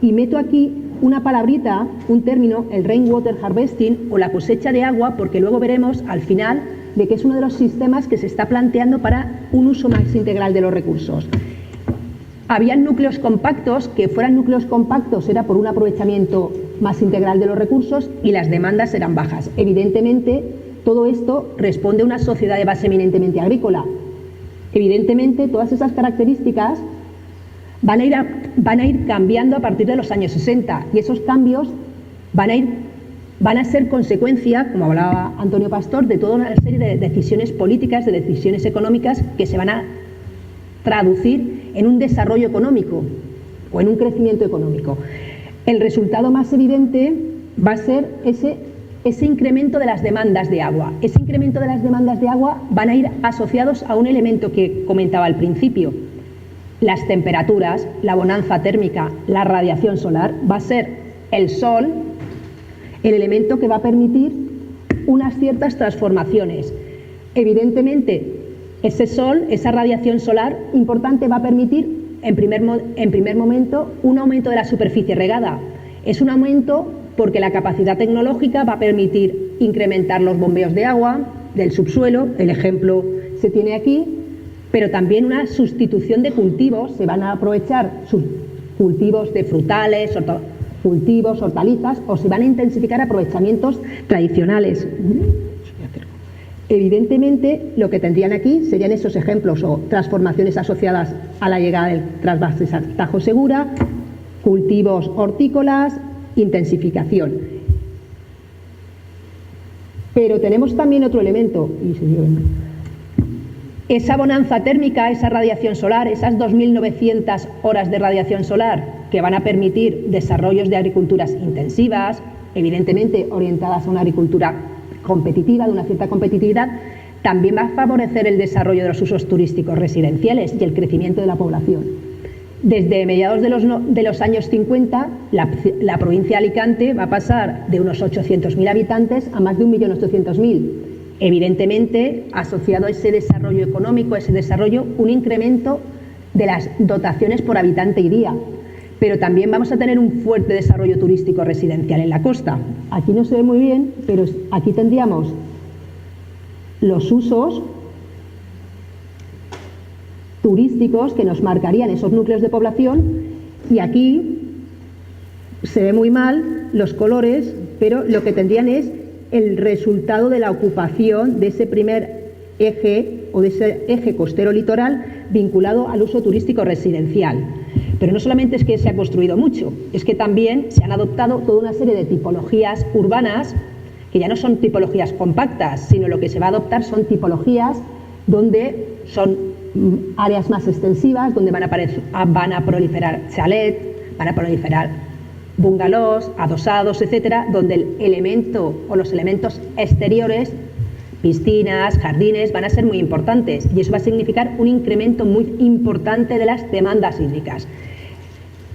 y meto aquí una palabrita, un término, el rainwater harvesting o la cosecha de agua, porque luego veremos al final de que es uno de los sistemas que se está planteando para un uso más integral de los recursos. Habían núcleos compactos, que fueran núcleos compactos era por un aprovechamiento más integral de los recursos y las demandas eran bajas. Evidentemente, todo esto responde a una sociedad de base eminentemente agrícola. Evidentemente, todas esas características van a ir cambiando a partir de los años 60 y esos cambios van a ser consecuencia, como hablaba Antonio Pastor, de toda una serie de decisiones políticas, de decisiones económicas que se van a traducir en un desarrollo económico o en un crecimiento económico. El resultado más evidente va a ser ese incremento de las demandas de agua. Ese incremento de las demandas de agua van a ir asociados a un elemento que comentaba al principio. Las temperaturas, la bonanza térmica, la radiación solar. Va a ser el sol el elemento que va a permitir unas ciertas transformaciones. Evidentemente, ese sol, esa radiación solar importante va a permitir en primer momento un aumento de la superficie regada. Es un aumento porque la capacidad tecnológica va a permitir incrementar los bombeos de agua del subsuelo, el ejemplo se tiene aquí, pero también una sustitución de cultivos, se van a aprovechar cultivos de frutales, cultivos, hortalizas, o se van a intensificar aprovechamientos tradicionales. Evidentemente, lo que tendrían aquí serían esos ejemplos o transformaciones asociadas a la llegada del trasvase Tajo Segura, cultivos hortícolas, intensificación. Pero tenemos también otro elemento, esa bonanza térmica, esa radiación solar, esas 2.900 horas de radiación solar que van a permitir desarrollos de agriculturas intensivas, evidentemente orientadas a una agricultura competitiva, de una cierta competitividad, también va a favorecer el desarrollo de los usos turísticos residenciales y el crecimiento de la población. Desde mediados de los años 50, la provincia de Alicante va a pasar de unos 800.000 habitantes a más de 1.800.000. Evidentemente, asociado a ese desarrollo económico, a ese desarrollo, un incremento de las dotaciones por habitante y día. Pero también vamos a tener un fuerte desarrollo turístico residencial en la costa. Aquí no se ve muy bien, pero aquí tendríamos los usos turísticos que nos marcarían esos núcleos de población, y aquí se ve muy mal los colores, pero lo que tendrían es el resultado de la ocupación de ese primer eje o de ese eje costero litoral vinculado al uso turístico residencial. Pero no solamente es que se ha construido mucho, es que también se han adoptado toda una serie de tipologías urbanas que ya no son tipologías compactas, sino lo que se va a adoptar son tipologías donde son áreas más extensivas, donde van a proliferar chalets, van a proliferar bungalows, adosados, etcétera, donde el elemento o los elementos exteriores, piscinas, jardines, van a ser muy importantes y eso va a significar un incremento muy importante de las demandas hídricas.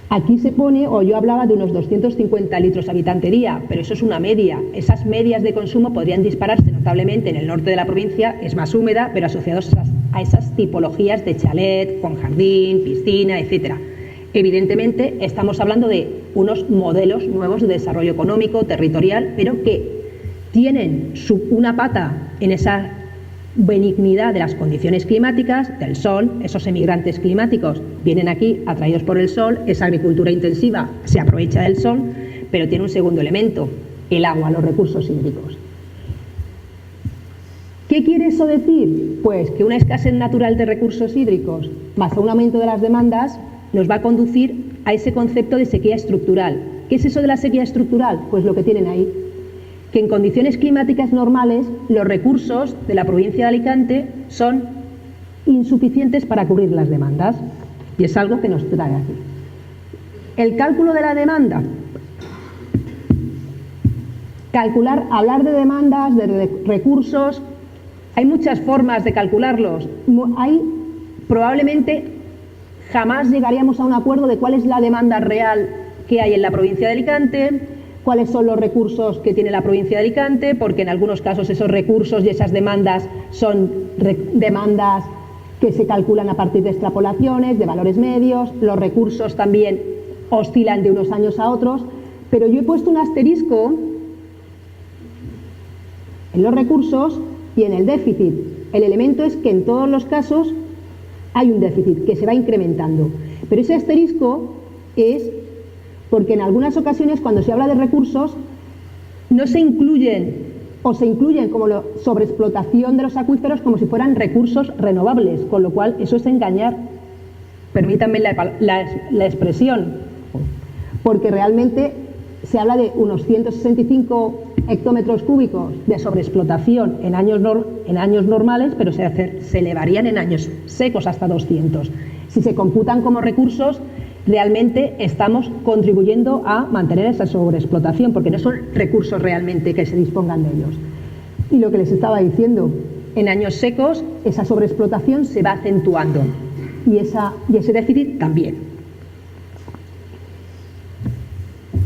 Aquí se pone, o yo hablaba de unos 250 litros habitante día, pero eso es una media. Esas medias de consumo podrían dispararse notablemente en el norte de la provincia, es más húmeda, pero asociados a esas tipologías de chalet, con jardín, piscina, etcétera. Evidentemente, estamos hablando de unos modelos nuevos de desarrollo económico, territorial, pero que tienen una pata en esa benignidad de las condiciones climáticas, del sol. Esos emigrantes climáticos vienen aquí atraídos por el sol, esa agricultura intensiva se aprovecha del sol, pero tiene un segundo elemento, el agua, los recursos hídricos. ¿Qué quiere eso decir? Pues que una escasez natural de recursos hídricos más un aumento de las demandas nos va a conducir a ese concepto de sequía estructural. ¿Qué es eso de la sequía estructural? Pues lo que tienen ahí, que en condiciones climáticas normales los recursos de la provincia de Alicante son insuficientes para cubrir las demandas y es algo que nos trae aquí. El cálculo de la demanda. Hablar de demandas, de recursos, hay muchas formas de calcularlos. Probablemente jamás llegaríamos a un acuerdo de cuál es la demanda real que hay en la provincia de Alicante, cuáles son los recursos que tiene la provincia de Alicante, porque en algunos casos esos recursos y esas demandas son demandas que se calculan a partir de extrapolaciones, de valores medios. Los recursos también oscilan de unos años a otros, pero yo he puesto un asterisco en los recursos y en el déficit. El elemento es que en todos los casos hay un déficit que se va incrementando, pero ese asterisco es porque en algunas ocasiones cuando se habla de recursos no se incluyen o se incluyen como la sobreexplotación de los acuíferos como si fueran recursos renovables, con lo cual eso es engañar, permítanme la expresión, porque realmente se habla de unos 165 hectómetros cúbicos de sobreexplotación en años normales, pero se elevarían en años secos hasta 200. Si se computan como recursos, realmente estamos contribuyendo a mantener esa sobreexplotación, porque no son recursos realmente que se dispongan de ellos. Y lo que les estaba diciendo, en años secos esa sobreexplotación se va acentuando y ese déficit también.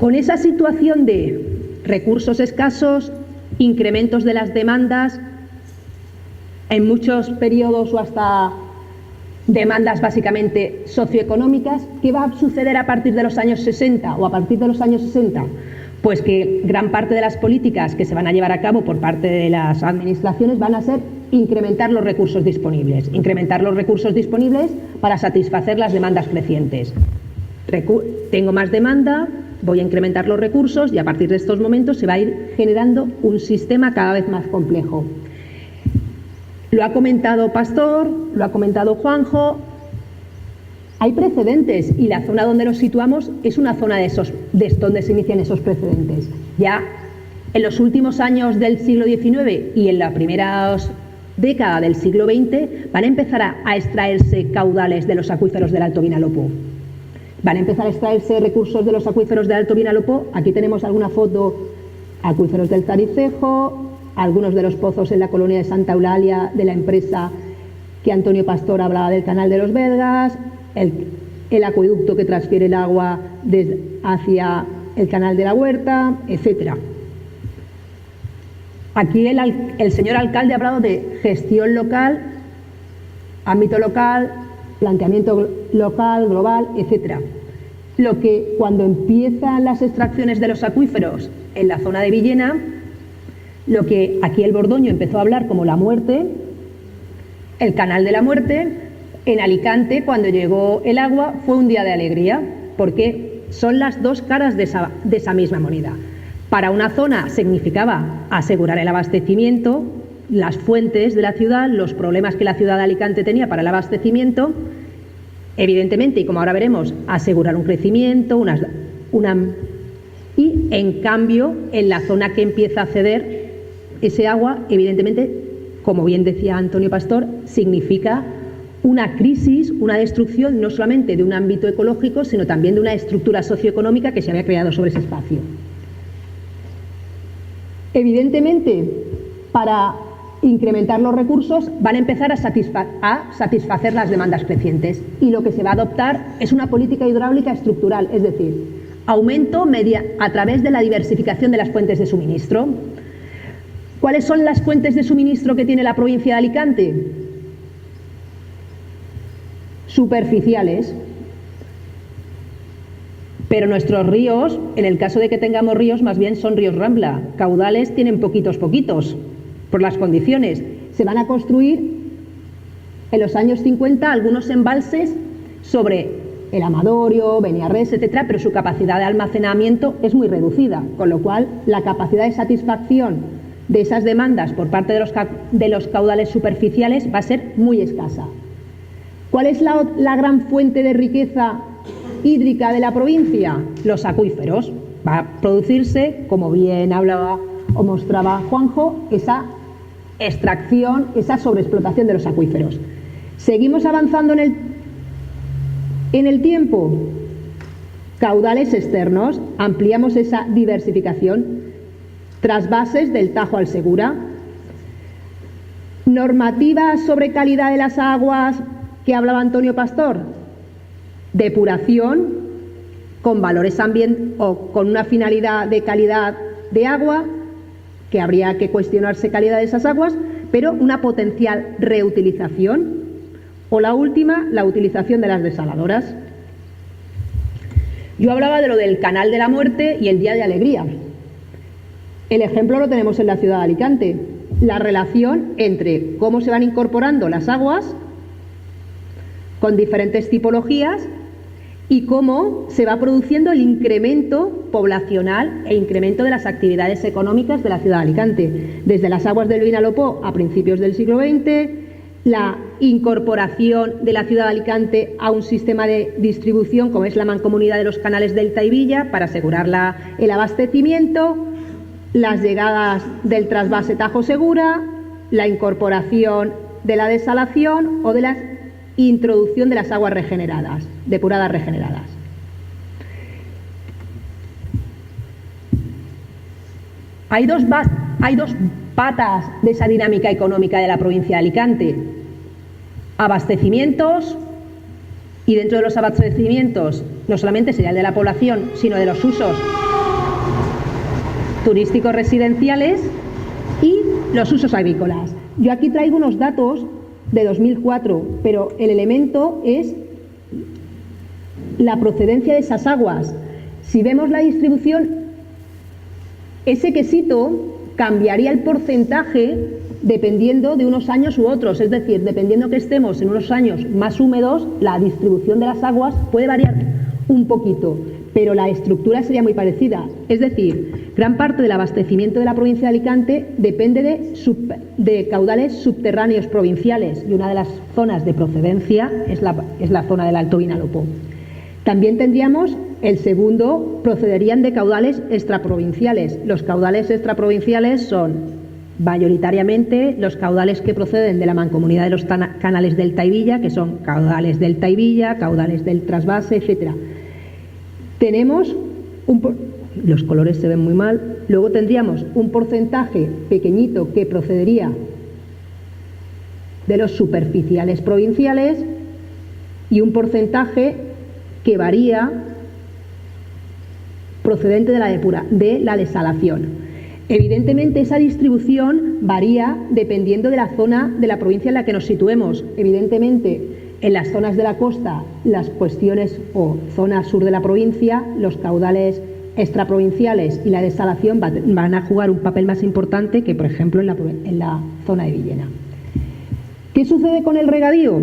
Con esa situación de recursos escasos, incrementos de las demandas, en muchos periodos o hasta demandas básicamente socioeconómicas, ¿qué va a suceder a partir de los años 60 o a partir de los años 60? Pues que gran parte de las políticas que se van a llevar a cabo por parte de las administraciones van a ser incrementar los recursos disponibles para satisfacer las demandas crecientes. Tengo más demanda, voy a incrementar los recursos y a partir de estos momentos se va a ir generando un sistema cada vez más complejo. Lo ha comentado Pastor, lo ha comentado Juanjo. Hay precedentes y la zona donde nos situamos es una zona de donde se inician esos precedentes. Ya en los últimos años del siglo XIX y en la primera década del siglo XX van a empezar a extraerse caudales de los acuíferos del Alto Vinalopó. Van a empezar a extraerse recursos de los acuíferos del Alto Vinalopó. Aquí tenemos alguna foto, acuíferos del Taricejo, algunos de los pozos en la colonia de Santa Eulalia de la empresa que Antonio Pastor hablaba del Canal de los Belgas, el acueducto que transfiere el agua hacia el Canal de la Huerta, etc. Aquí el señor alcalde ha hablado de gestión local, ámbito local, planteamiento local, global, etc. Lo que cuando empiezan las extracciones de los acuíferos en la zona de Villena, lo que aquí el Bordoño empezó a hablar como la muerte, el Canal de la Muerte, en Alicante cuando llegó el agua fue un día de alegría, porque son las dos caras de esa misma moneda. Para una zona significaba asegurar el abastecimiento, las fuentes de la ciudad, los problemas que la ciudad de Alicante tenía para el abastecimiento, evidentemente, y como ahora veremos, asegurar un crecimiento, y en cambio, en la zona que empieza a ceder ese agua, evidentemente, como bien decía Antonio Pastor, significa una crisis, una destrucción no solamente de un ámbito ecológico, sino también de una estructura socioeconómica que se había creado sobre ese espacio. Evidentemente, para incrementar los recursos van a empezar a satisfacer las demandas crecientes, y lo que se va a adoptar es una política hidráulica estructural, es decir, aumento a través de la diversificación de las fuentes de suministro. ¿Cuáles son las fuentes de suministro que tiene la provincia de Alicante? Superficiales. Pero nuestros ríos, en el caso de que tengamos ríos, más bien son ríos rambla. Caudales tienen poquitos, por las condiciones. Se van a construir en los años 50 algunos embalses sobre el Amadorio, Beniarrés, etcétera, pero su capacidad de almacenamiento es muy reducida, con lo cual la capacidad de satisfacción de esas demandas por parte de los caudales superficiales va a ser muy escasa. ¿Cuál es la gran fuente de riqueza hídrica de la provincia? Los acuíferos. Va a producirse, como bien hablaba o mostraba Juanjo, esa extracción, esa sobreexplotación de los acuíferos. Seguimos avanzando en el tiempo. Caudales externos, ampliamos esa diversificación. Trasvases del Tajo al Segura. Normativas sobre calidad de las aguas que hablaba Antonio Pastor. Depuración con valores o con una finalidad de calidad de agua, que habría que cuestionarse calidad de esas aguas, pero una potencial reutilización. O la última, la utilización de las desaladoras. Yo hablaba de lo del Canal de la Muerte y el Día de Alegría. El ejemplo lo tenemos en la ciudad de Alicante. La relación entre cómo se van incorporando las aguas con diferentes tipologías y cómo se va produciendo el incremento poblacional e incremento de las actividades económicas de la ciudad de Alicante. Desde las aguas del Vinalopó a principios del siglo XX, la incorporación de la ciudad de Alicante a un sistema de distribución como es la mancomunidad de los canales Delta y Villa para asegurar el abastecimiento, las llegadas del trasvase Tajo Segura, la incorporación de la desalación o de la introducción de las aguas regeneradas, depuradas regeneradas. Hay dos patas de esa dinámica económica de la provincia de Alicante. Abastecimientos, y dentro de los abastecimientos no solamente sería el de la población, sino de los usos turísticos residenciales y los usos agrícolas. Yo aquí traigo unos datos de 2004, pero el elemento es la procedencia de esas aguas. Si vemos la distribución, ese quesito cambiaría el porcentaje dependiendo de unos años u otros, es decir, dependiendo que estemos en unos años más húmedos, la distribución de las aguas puede variar un poquito, pero la estructura sería muy parecida. Es decir, gran parte del abastecimiento de la provincia de Alicante depende de caudales subterráneos provinciales, y una de las zonas de procedencia es la zona del Alto Vinalopó. También tendríamos el segundo, procederían de caudales extraprovinciales. Los caudales extraprovinciales son mayoritariamente los caudales que proceden de la mancomunidad de los canales Delta y Villa, que son caudales Delta y Villa, caudales del trasvase, etcétera. Tenemos los colores se ven muy mal. Luego tendríamos un porcentaje pequeñito que procedería de los superficiales provinciales y un porcentaje que varía procedente de la desalación. Evidentemente esa distribución varía dependiendo de la zona de la provincia en la que nos situemos. Evidentemente en las zonas de la costa, las cuestiones o zona sur de la provincia, los caudales extraprovinciales y la desalación van a jugar un papel más importante que, por ejemplo, en la zona de Villena. ¿Qué sucede con el regadío?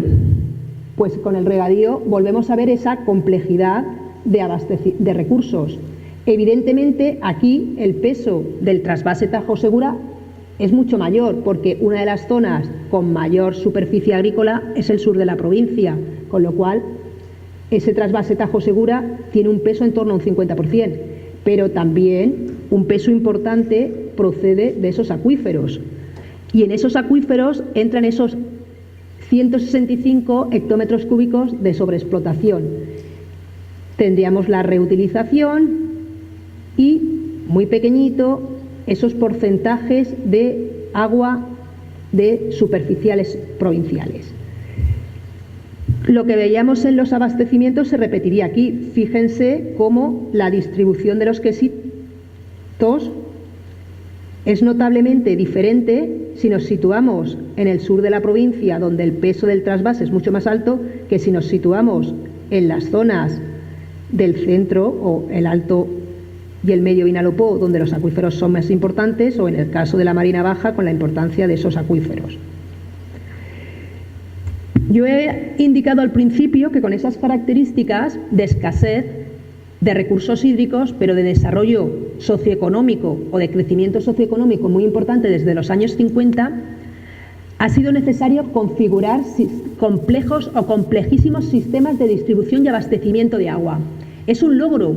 Pues con el regadío volvemos a ver esa complejidad de recursos. Evidentemente, aquí el peso del trasvase Tajo Segura es mucho mayor, porque una de las zonas con mayor superficie agrícola es el sur de la provincia, con lo cual ese trasvase Tajo Segura tiene un peso en torno a un 50%, pero también un peso importante procede de esos acuíferos. Y en esos acuíferos entran esos 165 hectómetros cúbicos de sobreexplotación. Tendríamos la reutilización y, muy pequeñito, esos porcentajes de agua de superficiales provinciales. Lo que veíamos en los abastecimientos se repetiría aquí. Fíjense cómo la distribución de los quesitos es notablemente diferente si nos situamos en el sur de la provincia, donde el peso del trasvase es mucho más alto, que si nos situamos en las zonas del centro o el Alto y el Medio Vinalopó, donde los acuíferos son más importantes, o en el caso de la Marina Baja, con la importancia de esos acuíferos. Yo he indicado al principio que con esas características de escasez de recursos hídricos, pero de desarrollo socioeconómico o de crecimiento socioeconómico muy importante desde los años 50, ha sido necesario configurar complejos o complejísimos sistemas de distribución y abastecimiento de agua. Es un logro.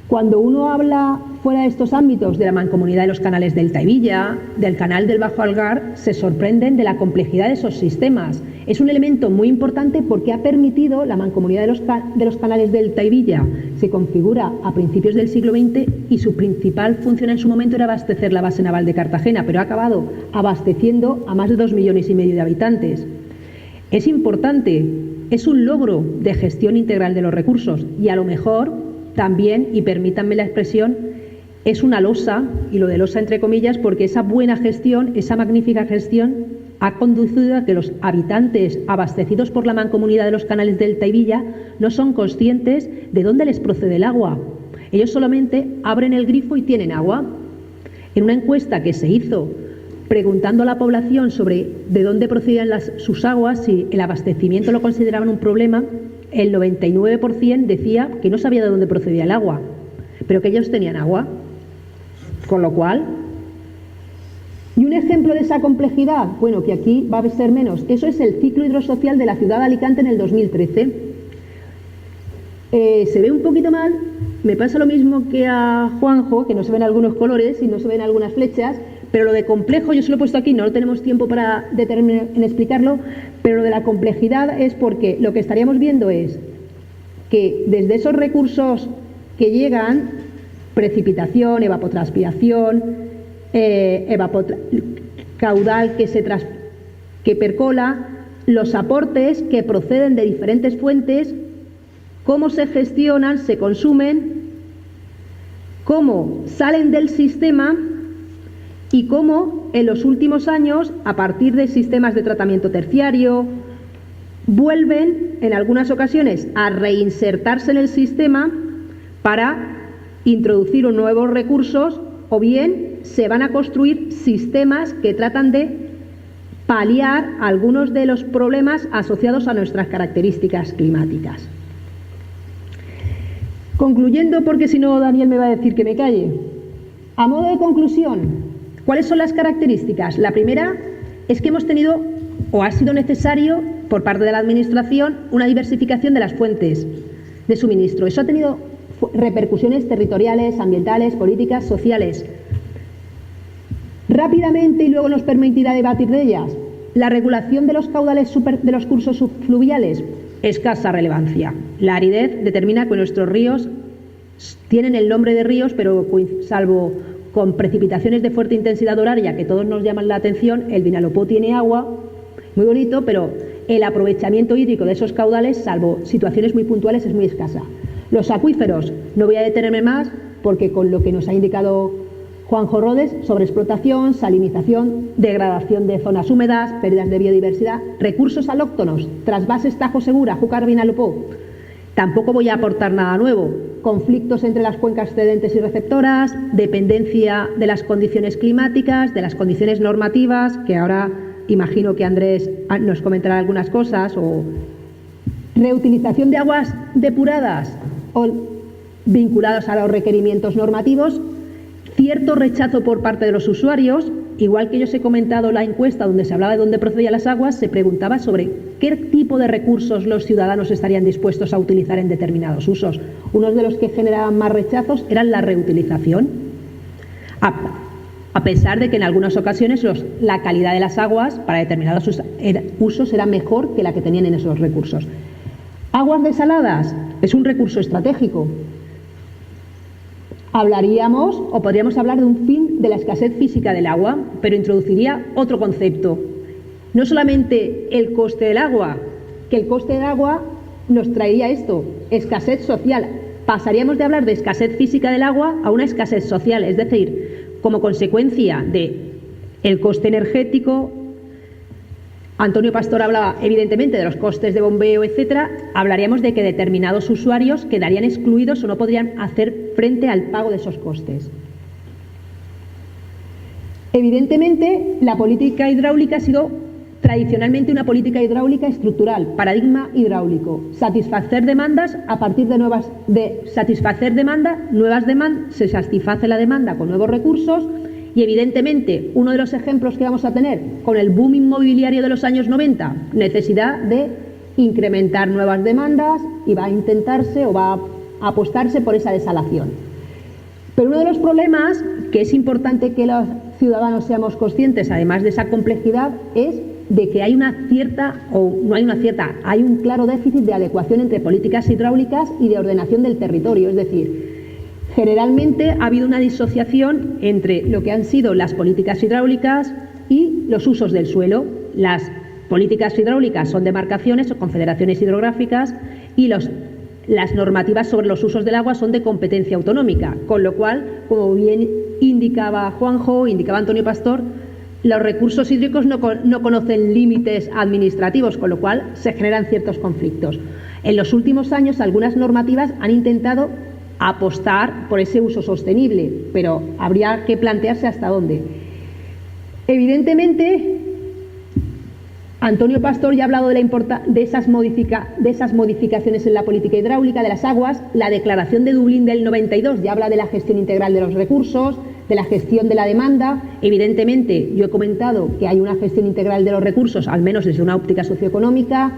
Cuando uno habla fuera de estos ámbitos de la mancomunidad de los canales Delta y Villa, del canal del Bajo Algar, se sorprenden de la complejidad de esos sistemas. Es un elemento muy importante porque ha permitido la mancomunidad de los canales Delta y Villa. Se configura a principios del siglo XX y su principal función en su momento era abastecer la base naval de Cartagena, pero ha acabado abasteciendo a más de 2,5 millones de habitantes. Es importante, es un logro de gestión integral de los recursos y a lo mejor también, y permítanme la expresión, es una losa, y lo de losa entre comillas, porque esa buena gestión, esa magnífica gestión, ha conducido a que los habitantes abastecidos por la mancomunidad de los canales Delta y Villa no son conscientes de dónde les procede el agua. Ellos solamente abren el grifo y tienen agua. En una encuesta que se hizo preguntando a la población sobre de dónde procedían sus aguas, si el abastecimiento lo consideraban un problema, el 99% decía que no sabía de dónde procedía el agua, pero que ellos tenían agua. Con lo cual, y un ejemplo de esa complejidad, bueno, que aquí va a ser menos, eso es el ciclo hidrosocial de la ciudad de Alicante en el 2013. Se ve un poquito mal, me pasa lo mismo que a Juanjo, que no se ven algunos colores y no se ven algunas flechas, pero lo de complejo, yo se lo he puesto aquí, no tenemos tiempo para determinar en explicarlo, pero lo de la complejidad es porque lo que estaríamos viendo es que desde esos recursos que llegan, precipitación, evapotranspiración, caudal que percola, los aportes que proceden de diferentes fuentes, cómo se gestionan, se consumen, cómo salen del sistema y cómo en los últimos años, a partir de sistemas de tratamiento terciario, vuelven en algunas ocasiones a reinsertarse en el sistema para introducir nuevos recursos, o bien se van a construir sistemas que tratan de paliar algunos de los problemas asociados a nuestras características climáticas. Concluyendo, porque si no Daniel me va a decir que me calle. A modo de conclusión, ¿cuáles son las características? La primera es que hemos tenido, o ha sido necesario, por parte de la Administración, una diversificación de las fuentes de suministro. Eso ha tenido repercusiones territoriales, ambientales, políticas, sociales. Rápidamente, y luego nos permitirá debatir de ellas, la regulación de los caudales de los cursos subfluviales, escasa relevancia. La aridez determina que nuestros ríos tienen el nombre de ríos, pero salvo con precipitaciones de fuerte intensidad horaria que todos nos llaman la atención, el Vinalopó tiene agua, muy bonito, pero el aprovechamiento hídrico de esos caudales, salvo situaciones muy puntuales, es muy escasa. Los acuíferos, no voy a detenerme más, porque con lo que nos ha indicado Juanjo Rodes, sobreexplotación, salinización, degradación de zonas húmedas, pérdidas de biodiversidad, recursos alóctonos, trasvases Tajo Segura, Júcar, Vinalopó. Tampoco voy a aportar nada nuevo. Conflictos entre las cuencas cedentes y receptoras, dependencia de las condiciones climáticas, de las condiciones normativas, que ahora imagino que Andrés nos comentará algunas cosas, o reutilización de aguas depuradas, o vinculados a los requerimientos normativos, cierto rechazo por parte de los usuarios. Igual que yo os he comentado la encuesta donde se hablaba de dónde procedían las aguas, se preguntaba sobre qué tipo de recursos los ciudadanos estarían dispuestos a utilizar en determinados usos. Unos de los que generaban más rechazos eran la reutilización, a pesar de que en algunas ocasiones la calidad de las aguas para determinados usos era mejor que la que tenían en esos recursos. Aguas desaladas es un recurso estratégico. Hablaríamos o podríamos hablar de un fin de la escasez física del agua, pero introduciría otro concepto. No solamente el coste del agua, que el coste del agua nos traería esto, escasez social. Pasaríamos de hablar de escasez física del agua a una escasez social, es decir, como consecuencia de el coste energético. Antonio Pastor hablaba evidentemente de los costes de bombeo, etcétera. Hablaríamos de que determinados usuarios quedarían excluidos o no podrían hacer frente al pago de esos costes. Evidentemente, la política hidráulica ha sido tradicionalmente una política hidráulica estructural, paradigma hidráulico, satisfacer demandas a partir de nuevas demandas, se satisface la demanda con nuevos recursos. Y evidentemente, uno de los ejemplos que vamos a tener con el boom inmobiliario de los años 90, necesidad de incrementar nuevas demandas, y va a intentarse o va a apostarse por esa desalación. Pero uno de los problemas que es importante que los ciudadanos seamos conscientes, además de esa complejidad, es de que hay hay un claro déficit de adecuación entre políticas hidráulicas y de ordenación del territorio. Es decir, generalmente ha habido una disociación entre lo que han sido las políticas hidráulicas y los usos del suelo. Las políticas hidráulicas son demarcaciones o confederaciones hidrográficas y las normativas sobre los usos del agua son de competencia autonómica, con lo cual, como bien indicaba Juanjo, indicaba Antonio Pastor, los recursos hídricos no conocen límites administrativos, con lo cual se generan ciertos conflictos. En los últimos años, algunas normativas han intentado apostar por ese uso sostenible, pero habría que plantearse hasta dónde. Evidentemente, Antonio Pastor ya ha hablado de esas modificaciones en la política hidráulica de las aguas. La Declaración de Dublín del 92 ya habla de la gestión integral de los recursos, de la gestión de la demanda. Evidentemente, yo he comentado que hay una gestión integral de los recursos, al menos desde una óptica socioeconómica.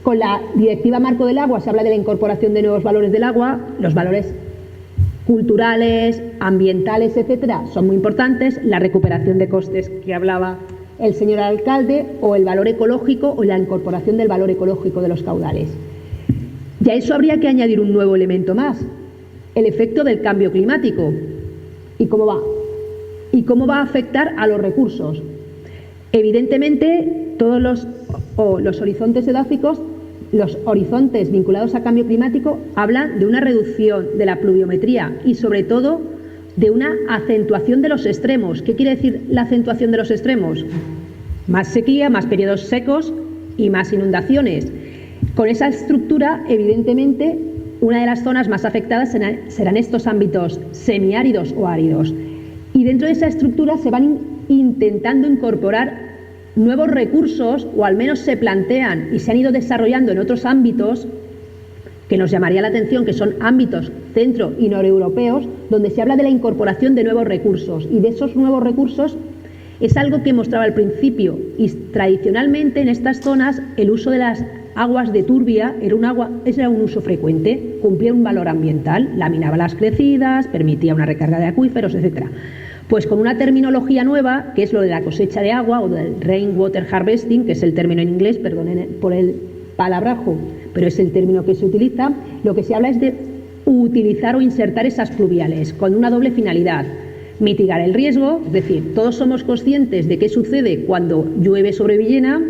Con la Directiva Marco del Agua se habla de la incorporación de nuevos valores del agua. Los valores culturales, ambientales, etcétera, son muy importantes. La recuperación de costes que hablaba el señor alcalde, o el valor ecológico o la incorporación del valor ecológico de los caudales. Y a eso habría que añadir un nuevo elemento más, el efecto del cambio climático. ¿Y cómo va? ¿Y cómo va a afectar a los recursos? Evidentemente, todos los horizontes edáficos, los horizontes vinculados a cambio climático, hablan de una reducción de la pluviometría y, sobre todo, de una acentuación de los extremos. ¿Qué quiere decir la acentuación de los extremos? Más sequía, más periodos secos y más inundaciones. Con esa estructura, evidentemente, una de las zonas más afectadas serán estos ámbitos semiáridos o áridos. Y dentro de esa estructura se van intentando incorporar nuevos recursos, o al menos se plantean y se han ido desarrollando en otros ámbitos que nos llamaría la atención, que son ámbitos centro y noreuropeos, donde se habla de la incorporación de nuevos recursos. Y de esos nuevos recursos es algo que mostraba al principio. Y tradicionalmente en estas zonas el uso de las aguas de turbia era un uso frecuente, cumplía un valor ambiental, laminaba las crecidas, permitía una recarga de acuíferos, etcétera. Pues con una terminología nueva, que es lo de la cosecha de agua o del rainwater harvesting, que es el término en inglés, perdonen por el palabrajo, pero es el término que se utiliza, lo que se habla es de utilizar o insertar esas pluviales con una doble finalidad: mitigar el riesgo, es decir, todos somos conscientes de qué sucede cuando llueve sobre Villena,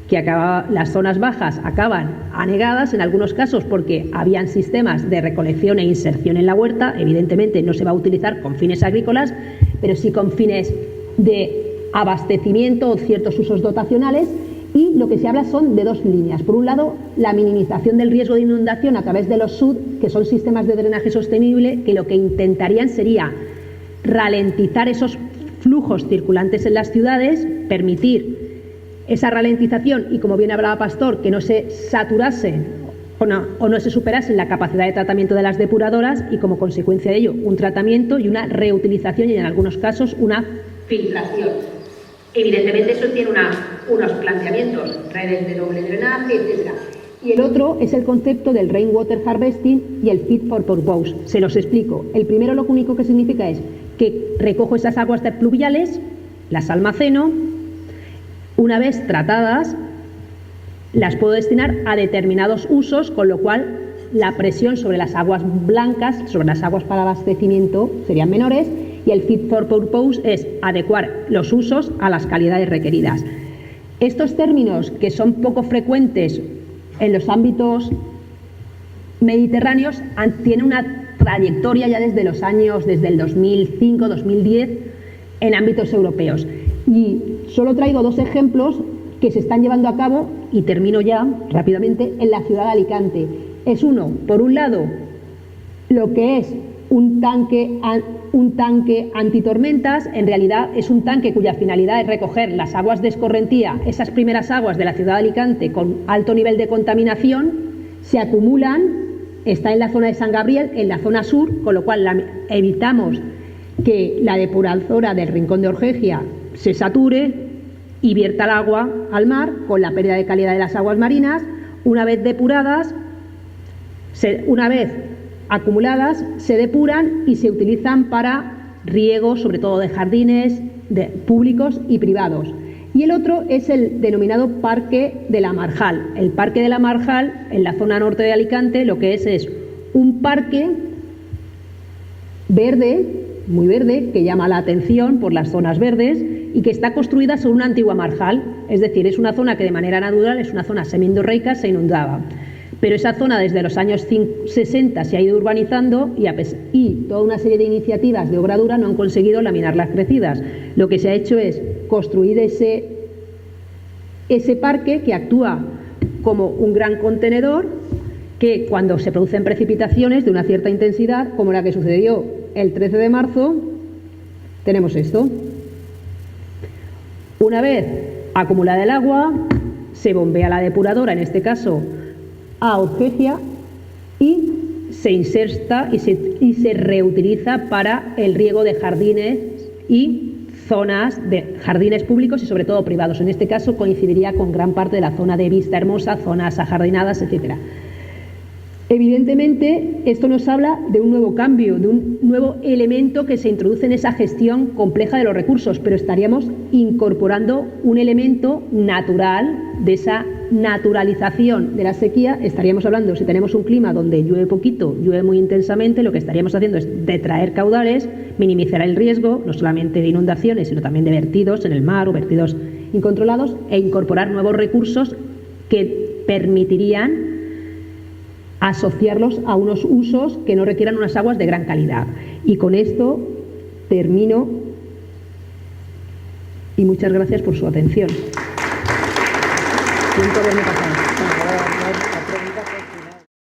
que las zonas bajas acaban anegadas en algunos casos porque habían sistemas de recolección e inserción en la huerta. Evidentemente no se va a utilizar con fines agrícolas, pero sí con fines de abastecimiento o ciertos usos dotacionales. Y lo que se habla son de dos líneas. Por un lado, la minimización del riesgo de inundación a través de los SUD, que son sistemas de drenaje sostenible, que lo que intentarían sería ralentizar esos flujos circulantes en las ciudades, permitir esa ralentización y, como bien hablaba Pastor, que no se saturase o no se superase la capacidad de tratamiento de las depuradoras y, como consecuencia de ello, un tratamiento y una reutilización y, en algunos casos, una filtración. Evidentemente, eso tiene unos planteamientos, redes de doble drenaje, etc. Y el otro es el concepto del rainwater harvesting y el fit for purpose. Se los explico. El primero, lo único que significa es que recojo esas aguas pluviales, las almaceno, una vez tratadas, las puedo destinar a determinados usos, con lo cual la presión sobre las aguas blancas, sobre las aguas para abastecimiento, serían menores, y el fit for purpose es adecuar los usos a las calidades requeridas. Estos términos, que son poco frecuentes en los ámbitos mediterráneos, tienen una trayectoria ya desde el 2005-2010 en ámbitos europeos. Y solo traigo dos ejemplos que se están llevando a cabo, y termino ya rápidamente, en la ciudad de Alicante. Es uno, por un lado, lo que es un tanque antitormentas. En realidad es un tanque cuya finalidad es recoger las aguas de escorrentía, esas primeras aguas de la ciudad de Alicante con alto nivel de contaminación, se acumulan, está en la zona de San Gabriel, en la zona sur, con lo cual evitamos que la depuradora del Rincón de Orgegia se sature y vierta el agua al mar, con la pérdida de calidad de las aguas marinas. Una vez depuradas, una vez acumuladas, se depuran y se utilizan para riego, sobre todo de jardines públicos y privados. Y el otro es el denominado Parque de la Marjal. El Parque de la Marjal, en la zona norte de Alicante, lo que es un parque verde, muy verde, que llama la atención por las zonas verdes y que está construida sobre una antigua marjal. Es decir, es una zona que de manera natural es una zona semindorreica, se inundaba. Pero esa zona desde los años 60 se ha ido urbanizando y toda una serie de iniciativas de obra dura no han conseguido laminar las crecidas. Lo que se ha hecho es construir ese parque, que actúa como un gran contenedor, que cuando se producen precipitaciones de una cierta intensidad, como la que sucedió el 13 de marzo, tenemos esto. Una vez acumulada el agua, se bombea la depuradora, en este caso a Orgegia, y se inserta y se reutiliza para el riego de jardines y zonas de jardines públicos y sobre todo privados. En este caso coincidiría con gran parte de la zona de Vista Hermosa, zonas ajardinadas, etcétera. Evidentemente, esto nos habla de un nuevo cambio, de un nuevo elemento que se introduce en esa gestión compleja de los recursos, pero estaríamos incorporando un elemento natural de esa naturalización de la sequía. Estaríamos hablando, si tenemos un clima donde llueve poquito, llueve muy intensamente, lo que estaríamos haciendo es detraer caudales, minimizar el riesgo, no solamente de inundaciones, sino también de vertidos en el mar o vertidos incontrolados, e incorporar nuevos recursos que permitirían asociarlos a unos usos que no requieran unas aguas de gran calidad. Y con esto termino y muchas gracias por su atención. Siento haberme pasado.